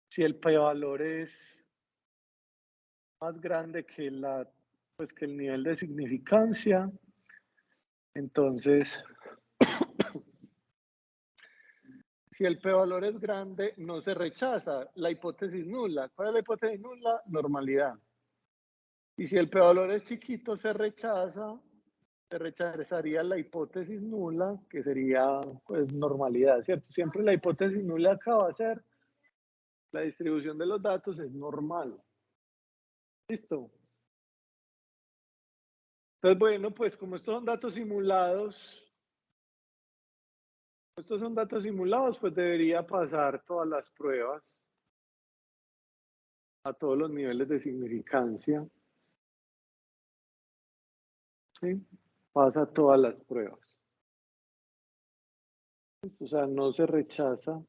Si el p-valor es más grande que que el nivel de significancia, entonces si el p-valor es grande, no se rechaza la hipótesis nula. ¿Cuál es la hipótesis nula? Normalidad. Y si el p-valor es chiquito, se rechazaría la hipótesis nula, que sería pues normalidad, ¿cierto? Siempre la hipótesis nula acá va a ser la distribución de los datos es normal. ¿Listo? Entonces, bueno, pues como estos son datos simulados, pues debería pasar todas las pruebas a todos los niveles de significancia. ¿Sí? Pasa todas las pruebas. O sea, no se rechaza.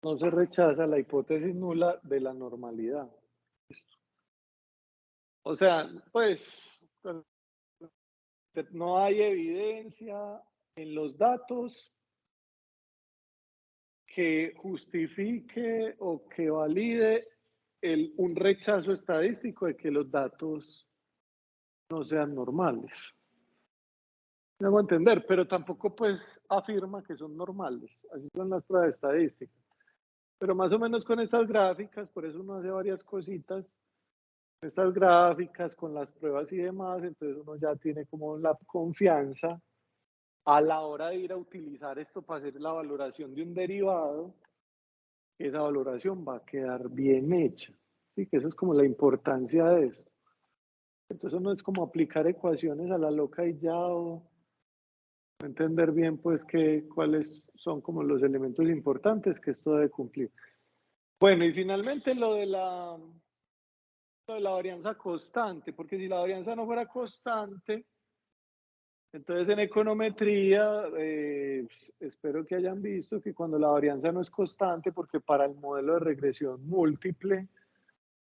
No se rechaza la hipótesis nula de la normalidad. O sea, pues no hay evidencia en los datos que justifique o que valide un rechazo estadístico de que los datos no sean normales. No voy a entender, pero tampoco pues afirma que son normales. Así son las pruebas estadísticas. Pero más o menos con estas gráficas, por eso uno hace varias cositas, estas gráficas con las pruebas y demás, entonces uno ya tiene como la confianza a la hora de ir a utilizar esto para hacer la valoración de un derivado, esa valoración va a quedar bien hecha. ¿Sí? Que esa es como la importancia de esto. Entonces no es como aplicar ecuaciones a la loca y ya, o entender bien pues cuáles son como los elementos importantes que esto debe cumplir. Bueno, y finalmente lo de la La varianza constante, porque si la varianza no fuera constante, entonces en econometría, espero que hayan visto que cuando la varianza no es constante, porque para el modelo de regresión múltiple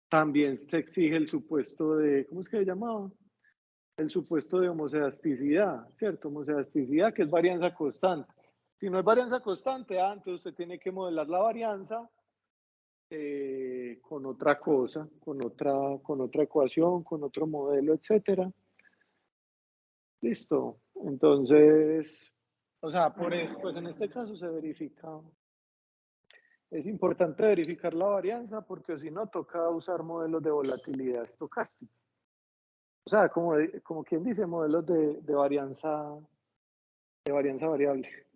también se exige el supuesto de, ¿cómo es que se llamaba? El supuesto de homocedasticidad, ¿cierto? Homocedasticidad, que es varianza constante. Si no es varianza constante, entonces usted tiene que modelar la varianza con otra cosa, con otra ecuación, con otro modelo, etcétera. Listo. Entonces, o sea, por eso, pues en este caso se verifica. Es importante verificar la varianza porque si no toca usar modelos de volatilidad estocástica. O sea, como quien dice, modelos de varianza variable.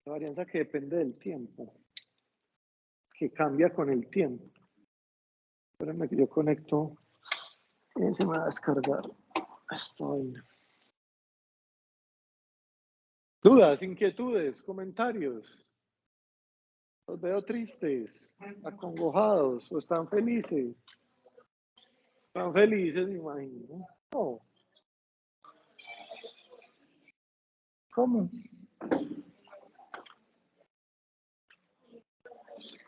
de varianza que depende del tiempo, que cambia con el tiempo. Espérenme que yo conecto y se me va a descargar esta vaina. Dudas, inquietudes, comentarios. Los veo tristes, acongojados, o están felices. Están felices, me imagino. No. ¿Cómo?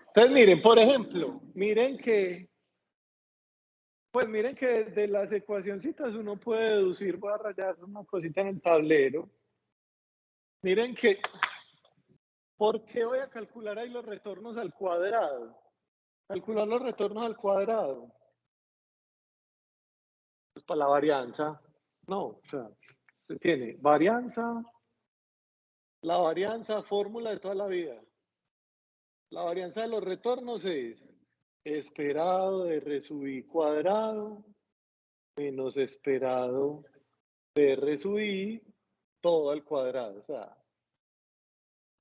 Entonces, miren, por ejemplo, pues miren que de las ecuacioncitas uno puede deducir, voy a rayar una cosita en el tablero. Miren que, ¿por qué voy a calcular ahí los retornos al cuadrado? Calcular los retornos al cuadrado. Pues para la varianza. No, o sea, se tiene varianza, la varianza, fórmula de toda la vida. La varianza de los retornos es esperado de R sub I cuadrado menos esperado de R sub I todo al cuadrado. O sea,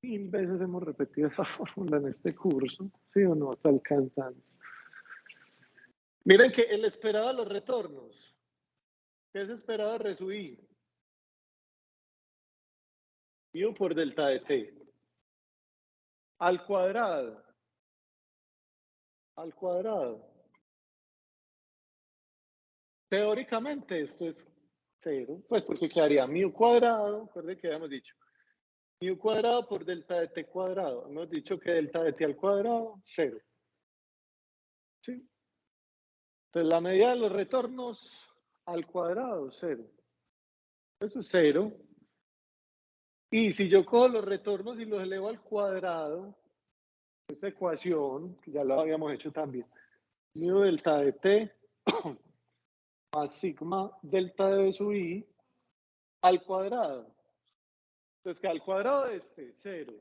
1000 veces hemos repetido esa fórmula en este curso, ¿sí o no? Hasta el cansancio. Miren que el esperado de los retornos, ¿qué es esperado de R sub I? U por delta de T. Al cuadrado. Al cuadrado. Teóricamente esto es 0, pues porque quedaría mu cuadrado, recuerden que habíamos dicho, mu cuadrado por delta de t cuadrado. Hemos dicho que delta de t al cuadrado, 0. ¿Sí? Entonces la medida de los retornos al cuadrado, 0. Eso es 0. Y si yo cojo los retornos y los elevo al cuadrado, esta ecuación, que ya lo habíamos hecho también, mu delta de t más sigma delta de sub i al cuadrado. Entonces, que al cuadrado de 0.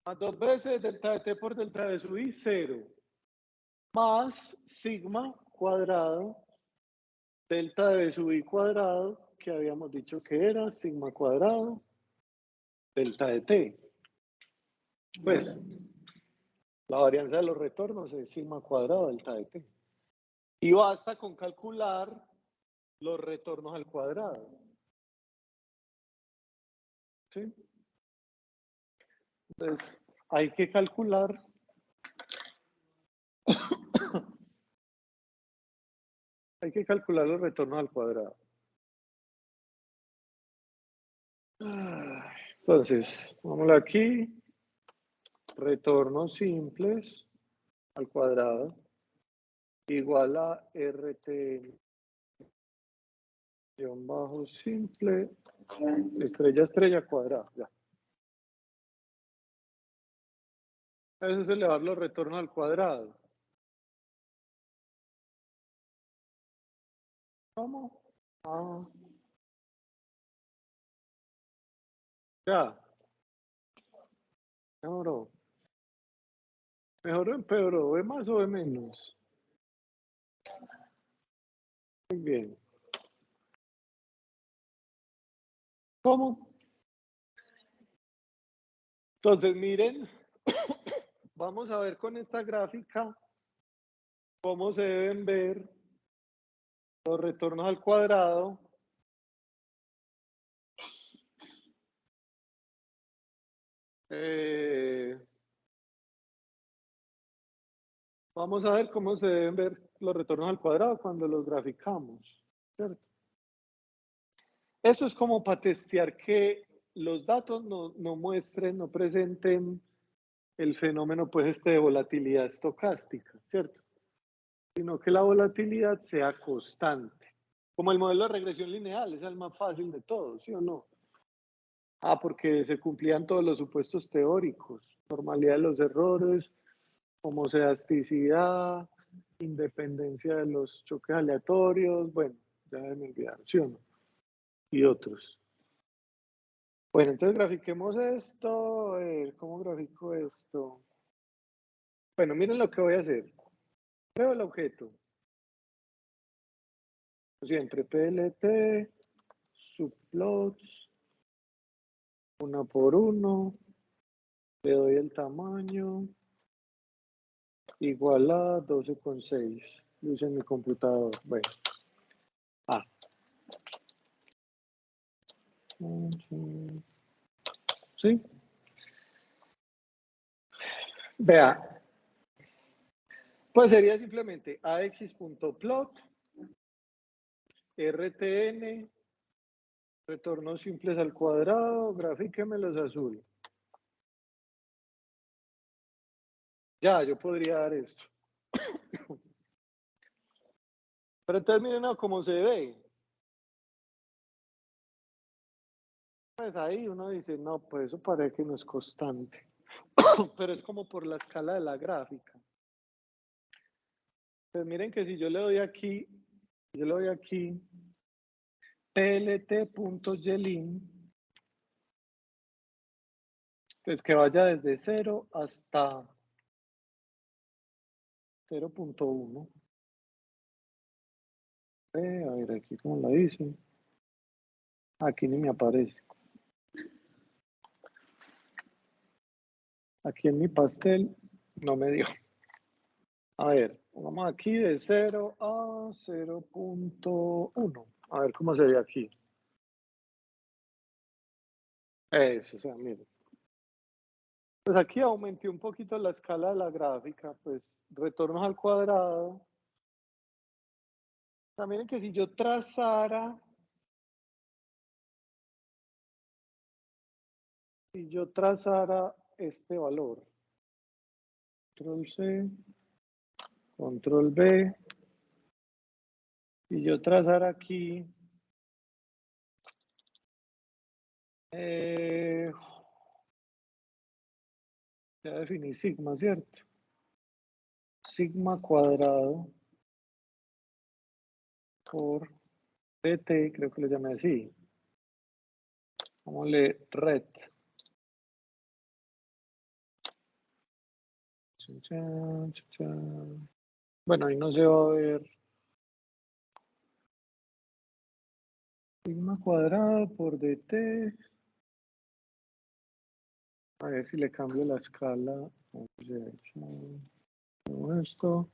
Más 2 veces delta de t por delta de sub i, 0. Más sigma cuadrado delta de sub i cuadrado, que habíamos dicho que era sigma cuadrado delta de t. Pues, la varianza de los retornos es sigma cuadrado delta de t. Y basta con calcular los retornos al cuadrado. ¿Sí? Entonces, hay que calcular los retornos al cuadrado. Entonces, vamos aquí. Retornos simples al cuadrado igual a RT bajo simple estrella cuadrada. Ya. Eso es elevar los retornos al cuadrado. ¿Cómo? Ah. Ya. Mejoró. Mejoró, empeoró. ¿Ve más o ve menos? Muy bien. ¿Cómo? Entonces, miren, vamos a ver con esta gráfica cómo se deben ver los retornos al cuadrado Vamos a ver cómo se deben ver los retornos al cuadrado cuando los graficamos, ¿cierto? Eso es como para testear que los datos no muestren, no presenten el fenómeno pues de volatilidad estocástica, ¿cierto? Sino que la volatilidad sea constante. Como el modelo de regresión lineal, es el más fácil de todos, ¿sí o no? Porque se cumplían todos los supuestos teóricos, normalidad de los errores, homocedasticidad, independencia de los choques aleatorios, bueno, ya me olvidaron, ¿sí o no? Y otros. Bueno, entonces grafiquemos esto, ¿cómo grafico esto? Bueno, miren lo que voy a hacer. Creo el objeto. Siempre PLT, subplots, 1 por 1, le doy el tamaño, igual a 12,6. Lo hice en mi computador. Bueno. ¿Sí? Vea, pues sería simplemente ax.plot, rtn, retornos simples al cuadrado, grafíquemelos azul. Ya, yo podría dar esto. Pero entonces miren cómo se ve. Pues ahí uno dice, no, pues eso parece que no es constante. Pero es como por la escala de la gráfica. Pues miren que si yo le doy aquí, plt.gelin, pues que vaya desde 0 hasta 0.1. A ver, aquí cómo la dice. Aquí ni me aparece. Aquí en mi pastel no me dio. A ver, vamos aquí de 0 a 0.1. A ver cómo se ve aquí. Eso, o sea, miren. Pues aquí aumenté un poquito la escala de la gráfica, pues retornos al cuadrado. O sea, miren que si yo trazara este valor, control C, control B, y yo trazara aquí, ya definí sigma, ¿cierto? Sigma cuadrado por pt, creo que lo llamé así. Vámonos red. Bueno, ahí no se va a ver. Sigma cuadrado por dt. A ver si le cambio la escala. Todo esto.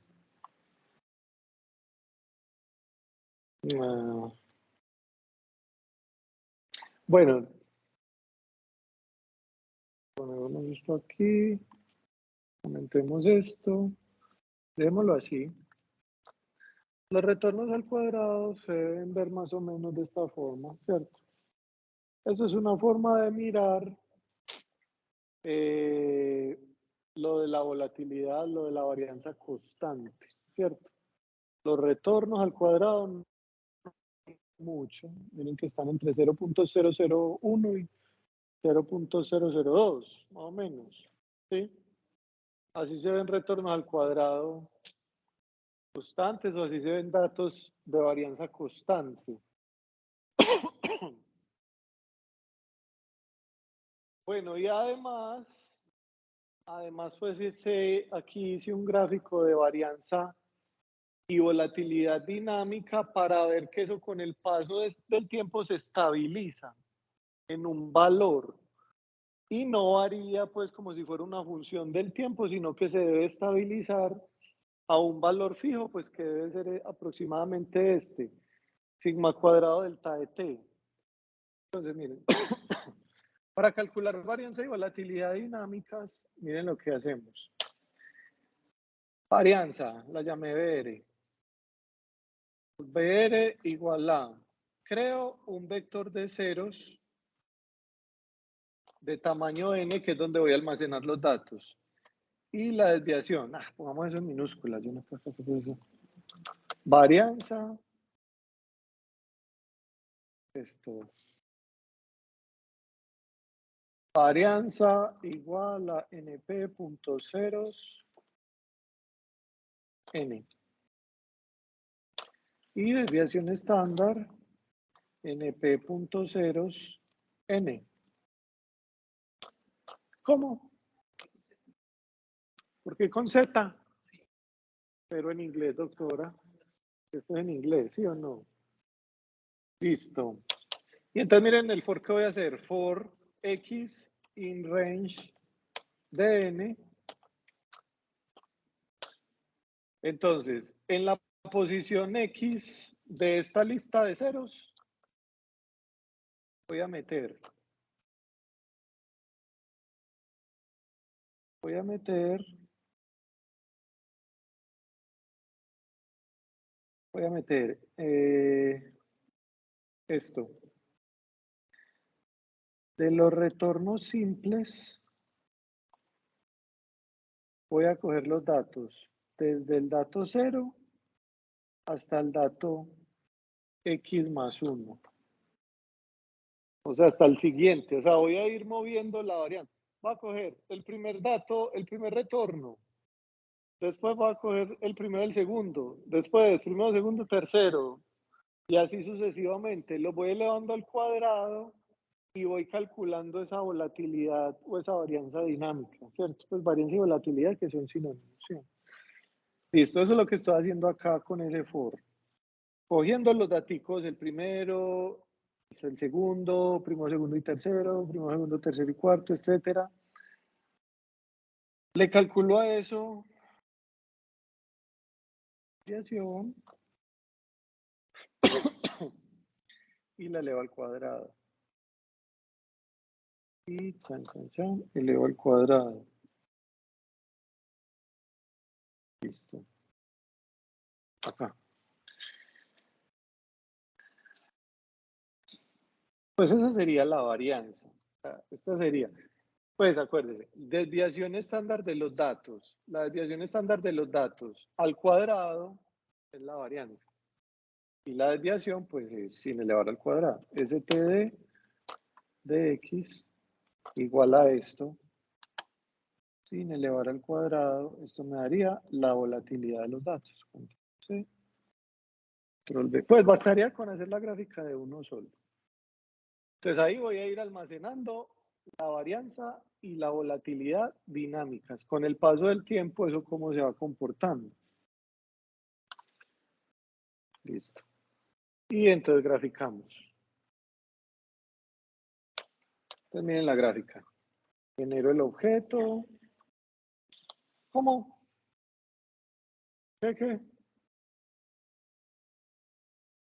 Bueno, ponemos esto aquí. Aumentemos esto. Dejémoslo así. Los retornos al cuadrado se deben ver más o menos de esta forma, ¿cierto? Eso es una forma de mirar lo de la volatilidad, lo de la varianza constante, ¿cierto? Los retornos al cuadrado no mucho, miren que están entre 0.001 y 0.002, más o menos, ¿sí? Así se ven retornos al cuadrado constantes o así se ven datos de varianza constante. Bueno, y además pues aquí hice un gráfico de varianza y volatilidad dinámica para ver que eso con el paso del tiempo se estabiliza en un valor y no varía pues como si fuera una función del tiempo, sino que se debe estabilizar a un valor fijo, pues que debe ser aproximadamente sigma cuadrado delta de t. Entonces, miren, para calcular varianza y volatilidad dinámicas, miren lo que hacemos. Varianza, la llamé BR. BR igual a, creo un vector de ceros de tamaño n, que es donde voy a almacenar los datos. Y la desviación, pongamos eso en minúsculas. Yo no sé qué es eso. Varianza, esto. Varianza igual a np.ceros n. Y desviación estándar np.ceros n. ¿Cómo? ¿Por qué con Z? Pero en inglés, doctora. Esto es en inglés, ¿sí o no? Listo. Y entonces miren el for que voy a hacer. For x in range de n. Entonces, en la posición x de esta lista de ceros, voy a meter esto. De los retornos simples, voy a coger los datos desde el dato 0 hasta el dato x más 1. O sea, hasta el siguiente. O sea, voy a ir moviendo la variante. Voy a coger el primer dato, el primer retorno. Después voy a coger el primero, el segundo. Después, primero, segundo, tercero. Y así sucesivamente. Lo voy elevando al cuadrado y voy calculando esa volatilidad o esa varianza dinámica, ¿cierto? Pues varianza y volatilidad que son sinónimos, ¿sí? Listo, eso es lo que estoy haciendo acá con ese for. Cogiendo los daticos, el primero, el segundo, primero, segundo y tercero, primero, segundo, tercero y cuarto, etcétera. Le calculo a eso y la elevo al cuadrado. Y elevo al cuadrado. Listo. Acá. Pues esa sería la varianza. Esta sería, pues acuérdese, desviación estándar de los datos. La desviación estándar de los datos al cuadrado es la varianza. Y la desviación, pues, es sin elevar al cuadrado. STD de X igual a esto, sin elevar al cuadrado. Esto me daría la volatilidad de los datos. ¿Sí? Control B. Pues bastaría con hacer la gráfica de uno solo. Entonces ahí voy a ir almacenando la varianza y la volatilidad dinámicas. Con el paso del tiempo, eso cómo se va comportando. Listo. Y entonces graficamos. Entonces miren la gráfica. Genero el objeto. ¿Cómo? ¿Qué?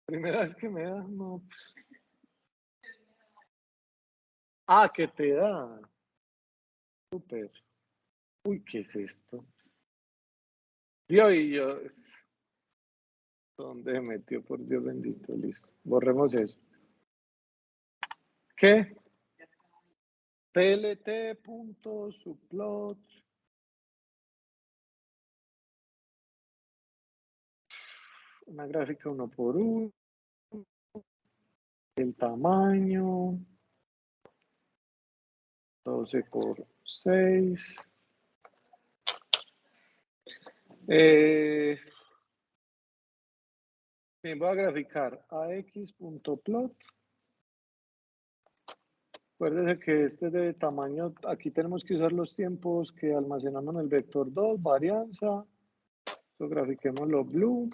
Primera vez que me da, no. Que te da. Súper. Uy, ¿qué es esto? Yo. ¿Dónde me metió? Por Dios bendito, listo. Borremos eso. ¿Qué? plt.subplot. Una gráfica 1 por 1. El tamaño. 12 por 6. Bien, voy a graficar ax.plot. Acuérdense que este es de tamaño, aquí tenemos que usar los tiempos que almacenamos en el vector 2, varianza. Esto grafiquémoslo blue.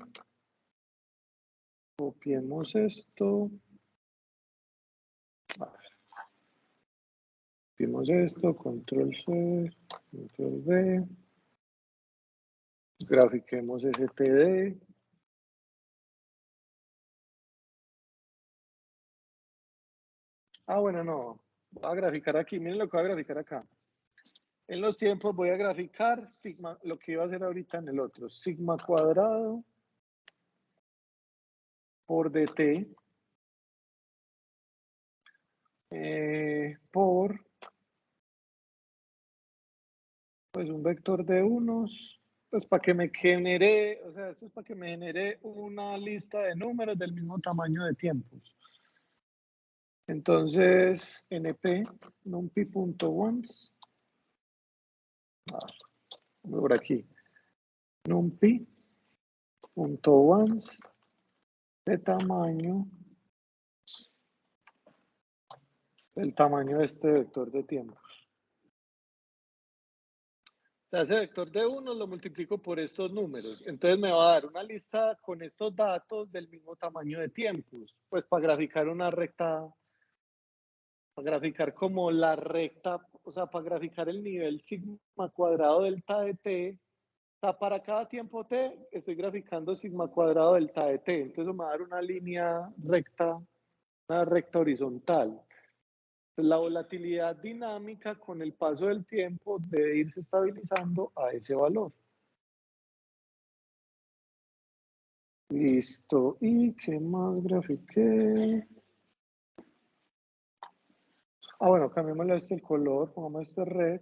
Copiemos esto. Copiemos esto, control C, control V. Grafiquemos STD. Bueno, no. Voy a graficar aquí. Miren lo que voy a graficar acá. En los tiempos voy a graficar sigma, lo que iba a hacer ahorita en el otro, sigma cuadrado por dt por pues un vector de unos, pues para que me genere, o sea, esto es para que me genere una lista de números del mismo tamaño de tiempos. Entonces, np, numpy.once, por aquí, numpy.once de tamaño, el tamaño de este vector de tiempos. O sea, ese vector de 1 lo multiplico por estos números. Entonces me va a dar una lista con estos datos del mismo tamaño de tiempos. Pues para graficar una recta, para graficar como la recta, o sea, para graficar el nivel sigma cuadrado delta de t. O sea, para cada tiempo t estoy graficando sigma cuadrado delta de t. Entonces me va a dar una línea recta, una recta horizontal. La volatilidad dinámica con el paso del tiempo debe irse estabilizando a ese valor. Listo. ¿Y qué más grafiqué? Bueno, cambiémosle el color, pongamos este red.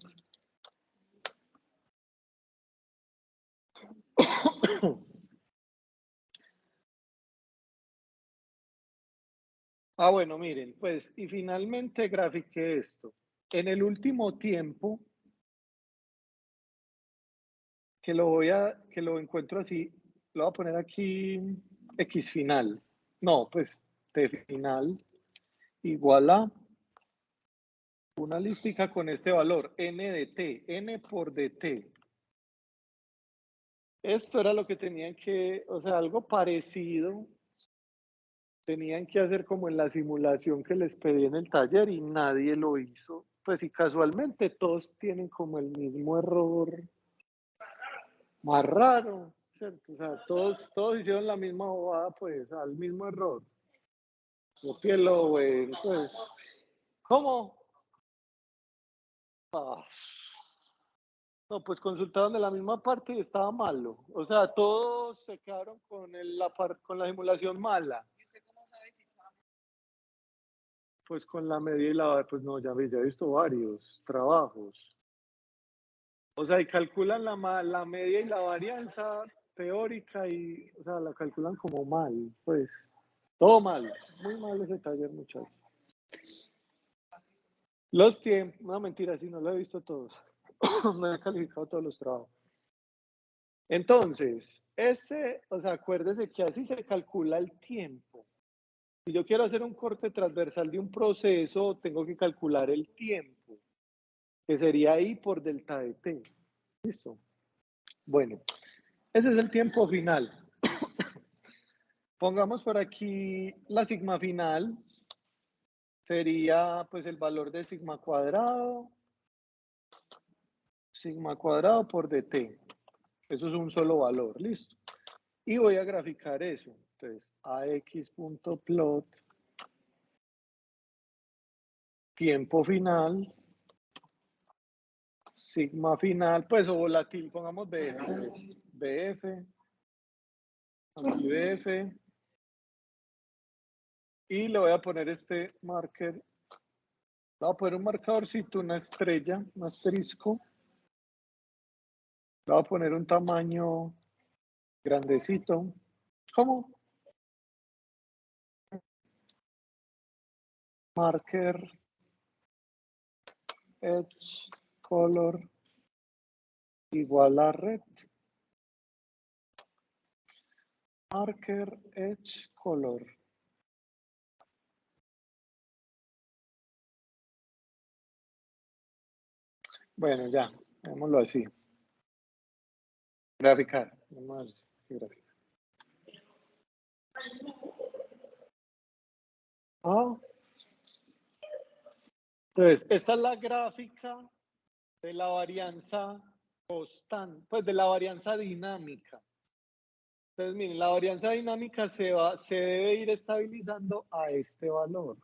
Bueno, miren, pues, y finalmente grafiqué esto. En el último tiempo, que lo encuentro así, lo voy a poner aquí x final. No, pues t final igual a una lística con este valor, n de t, n por dt. Esto era lo que tenían que, o sea, algo parecido tenían que hacer como en la simulación que les pedí en el taller y nadie lo hizo. Pues y casualmente todos tienen como el mismo error más raro, ¿cierto? O sea, todos hicieron la misma bobada, pues, al mismo error. Copielo, güey, pues. ¿Cómo? Ah. No, pues consultaron de la misma parte y estaba malo. O sea, todos se quedaron con, con la simulación mala. Pues con la media y la, pues no, ya he visto varios trabajos. O sea, y calculan la media y la varianza teórica y, o sea, la calculan como mal, pues. Todo mal, muy mal ese taller, muchachos. Los tiempos, no, mentira, sí, no lo he visto todos. No he calificado todos los trabajos. Entonces, o sea, acuérdese que así se calcula el tiempo. Si yo quiero hacer un corte transversal de un proceso, tengo que calcular el tiempo, que sería I por delta de T. ¿Listo? Bueno, ese es el tiempo final. Pongamos por aquí la sigma final. Sería pues el valor de sigma cuadrado por dt. Eso es un solo valor, listo. Y voy a graficar eso. Entonces, ax.plot tiempo final, sigma final, pues o volátil, pongamos BF, aquí BF, y le voy a poner este marker, le voy a poner un marcadorcito, una estrella, un asterisco, le voy a poner un tamaño grandecito. ¿Cómo? Marker edge color igual a red. Marker edge color. Bueno, ya, hagámoslo así. Graficar. Vamos a graficar. Entonces, esta es la gráfica de la varianza constante, pues de la varianza dinámica. Entonces, miren, la varianza dinámica se debe ir estabilizando a este valor.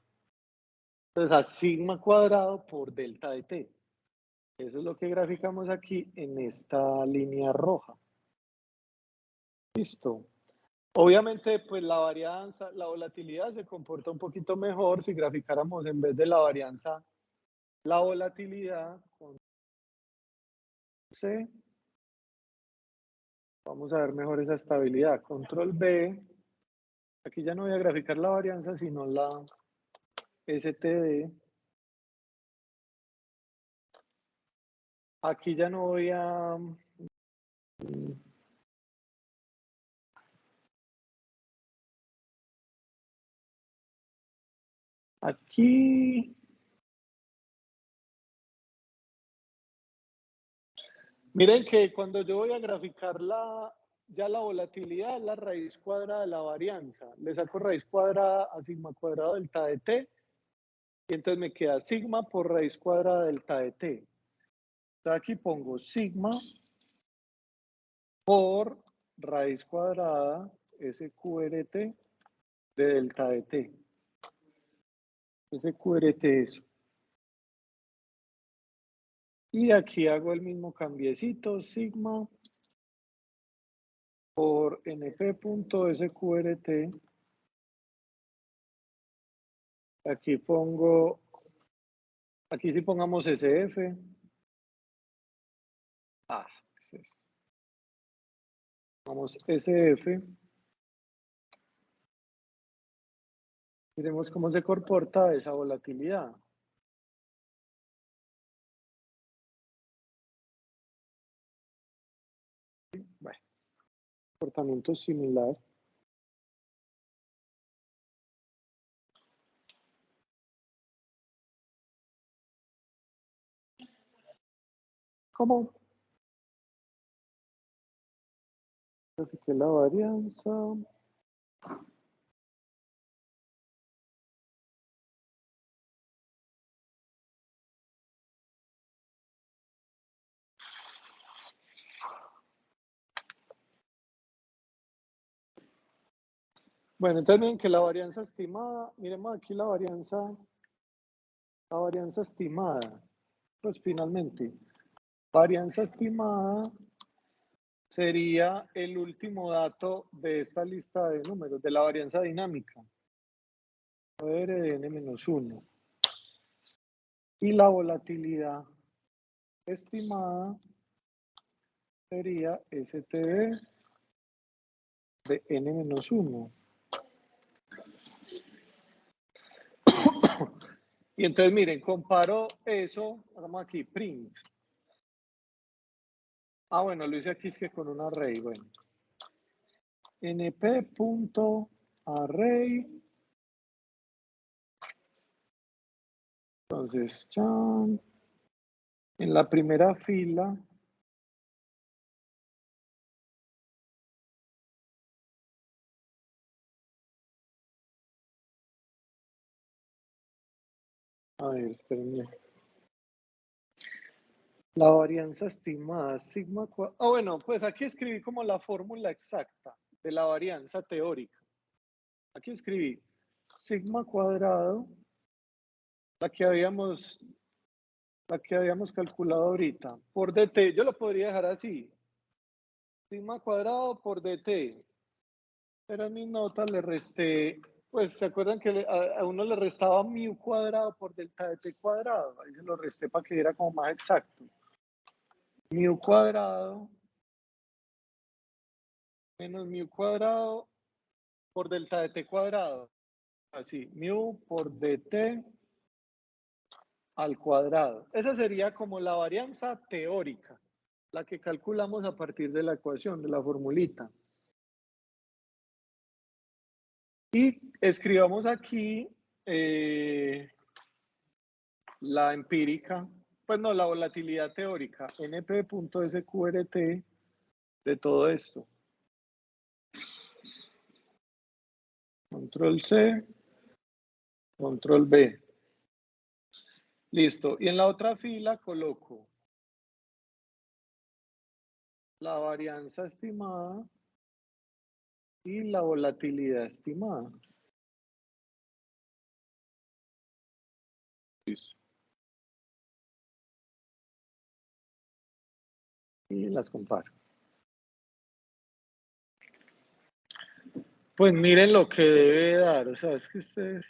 Entonces, a sigma cuadrado por delta de t. Eso es lo que graficamos aquí en esta línea roja. Listo. Obviamente, pues la varianza, la volatilidad se comporta un poquito mejor si graficáramos en vez de la varianza, la volatilidad con C. Vamos a ver mejor esa estabilidad. Control B. Aquí ya no voy a graficar la varianza, sino la STD. Aquí ya no voy a... Aquí... Miren que cuando yo voy a graficar ya la volatilidad es la raíz cuadrada de la varianza. Le saco raíz cuadrada a sigma cuadrado delta de t y entonces me queda sigma por raíz cuadrada delta de t. Entonces aquí pongo sigma por raíz cuadrada SQRT de delta de t. SQRT eso. Y aquí hago el mismo cambiecito, sigma por np.sqrt. Aquí pongo, aquí sí pongamos SF. Ah, ¿qué es esto? Vamos SF. Miremos cómo se comporta esa volatilidad. Bueno, comportamiento similar. ¿Cómo? Grafiqué la varianza. Bueno, entonces miren que la varianza estimada, miremos aquí la varianza estimada. Pues finalmente, varianza estimada sería el último dato de esta lista de números, de la varianza dinámica. R de n-1. Y la volatilidad estimada sería STD de n-1. Y entonces miren, comparo eso, hagamos aquí print. Ah, bueno, lo hice aquí es que con un array, bueno. np.array. Entonces, chan, en la primera fila, a ver, espérenme. La varianza estimada, sigma cuadrado. Ah, bueno, pues aquí escribí como la fórmula exacta de la varianza teórica. Aquí escribí sigma cuadrado, la que habíamos calculado ahorita, por dt. Yo lo podría dejar así. Sigma cuadrado por dt. Pero en mi nota le resté, pues se acuerdan que a uno le restaba mu cuadrado por delta de t cuadrado. Ahí se lo resté para que era como más exacto. Mu cuadrado menos mu cuadrado por delta de t cuadrado. Así, mu por dt al cuadrado. Esa sería como la varianza teórica, la que calculamos a partir de la ecuación, de la formulita. Y escribamos aquí la empírica, pues no, la volatilidad teórica, np.sqrt de todo esto. Control C, control B. Listo. Y en la otra fila coloco la varianza estimada y la volatilidad estimada. Listo. y las comparo. Pues miren lo que debe dar, o sea, es que ustedes...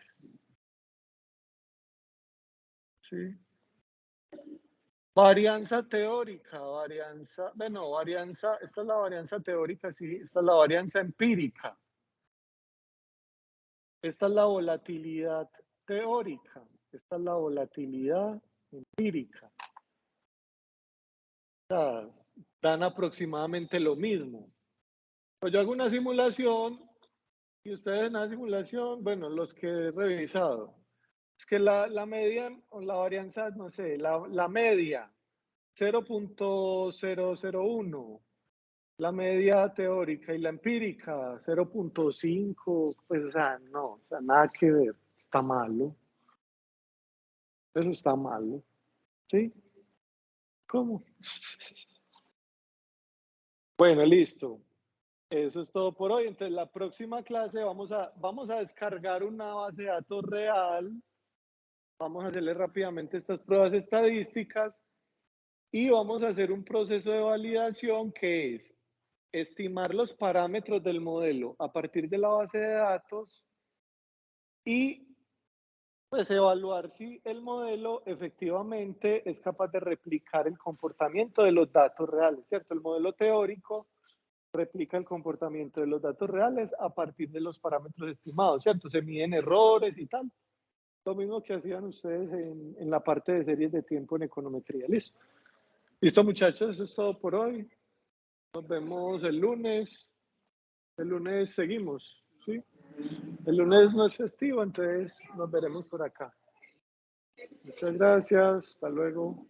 ¿Sí? Varianza teórica, bueno, varianza, esta es la varianza teórica, sí, esta es la varianza empírica. Esta es la volatilidad teórica, esta es la volatilidad empírica. O sea, dan aproximadamente lo mismo. Pues yo hago una simulación y ustedes en la simulación, bueno, los que he revisado, es que la media o la varianza, no sé, la media 0.001, la media teórica y la empírica 0.5, pues o sea, no, o sea, nada que ver, está malo, eso está malo, ¿sí? ¿Cómo? Bueno, listo. Eso es todo por hoy. Entonces, la próxima clase vamos a descargar una base de datos real. Vamos a hacerle rápidamente estas pruebas estadísticas y vamos a hacer un proceso de validación que es estimar los parámetros del modelo a partir de la base de datos y pues evaluar si el modelo efectivamente es capaz de replicar el comportamiento de los datos reales, ¿cierto? El modelo teórico replica el comportamiento de los datos reales a partir de los parámetros estimados, ¿cierto? Se miden errores y tal. Lo mismo que hacían ustedes en la parte de series de tiempo en econometría. Listo. Listo, muchachos, eso es todo por hoy. Nos vemos el lunes. El lunes seguimos, ¿sí? El lunes no es festivo, entonces nos veremos por acá. Muchas gracias. Hasta luego.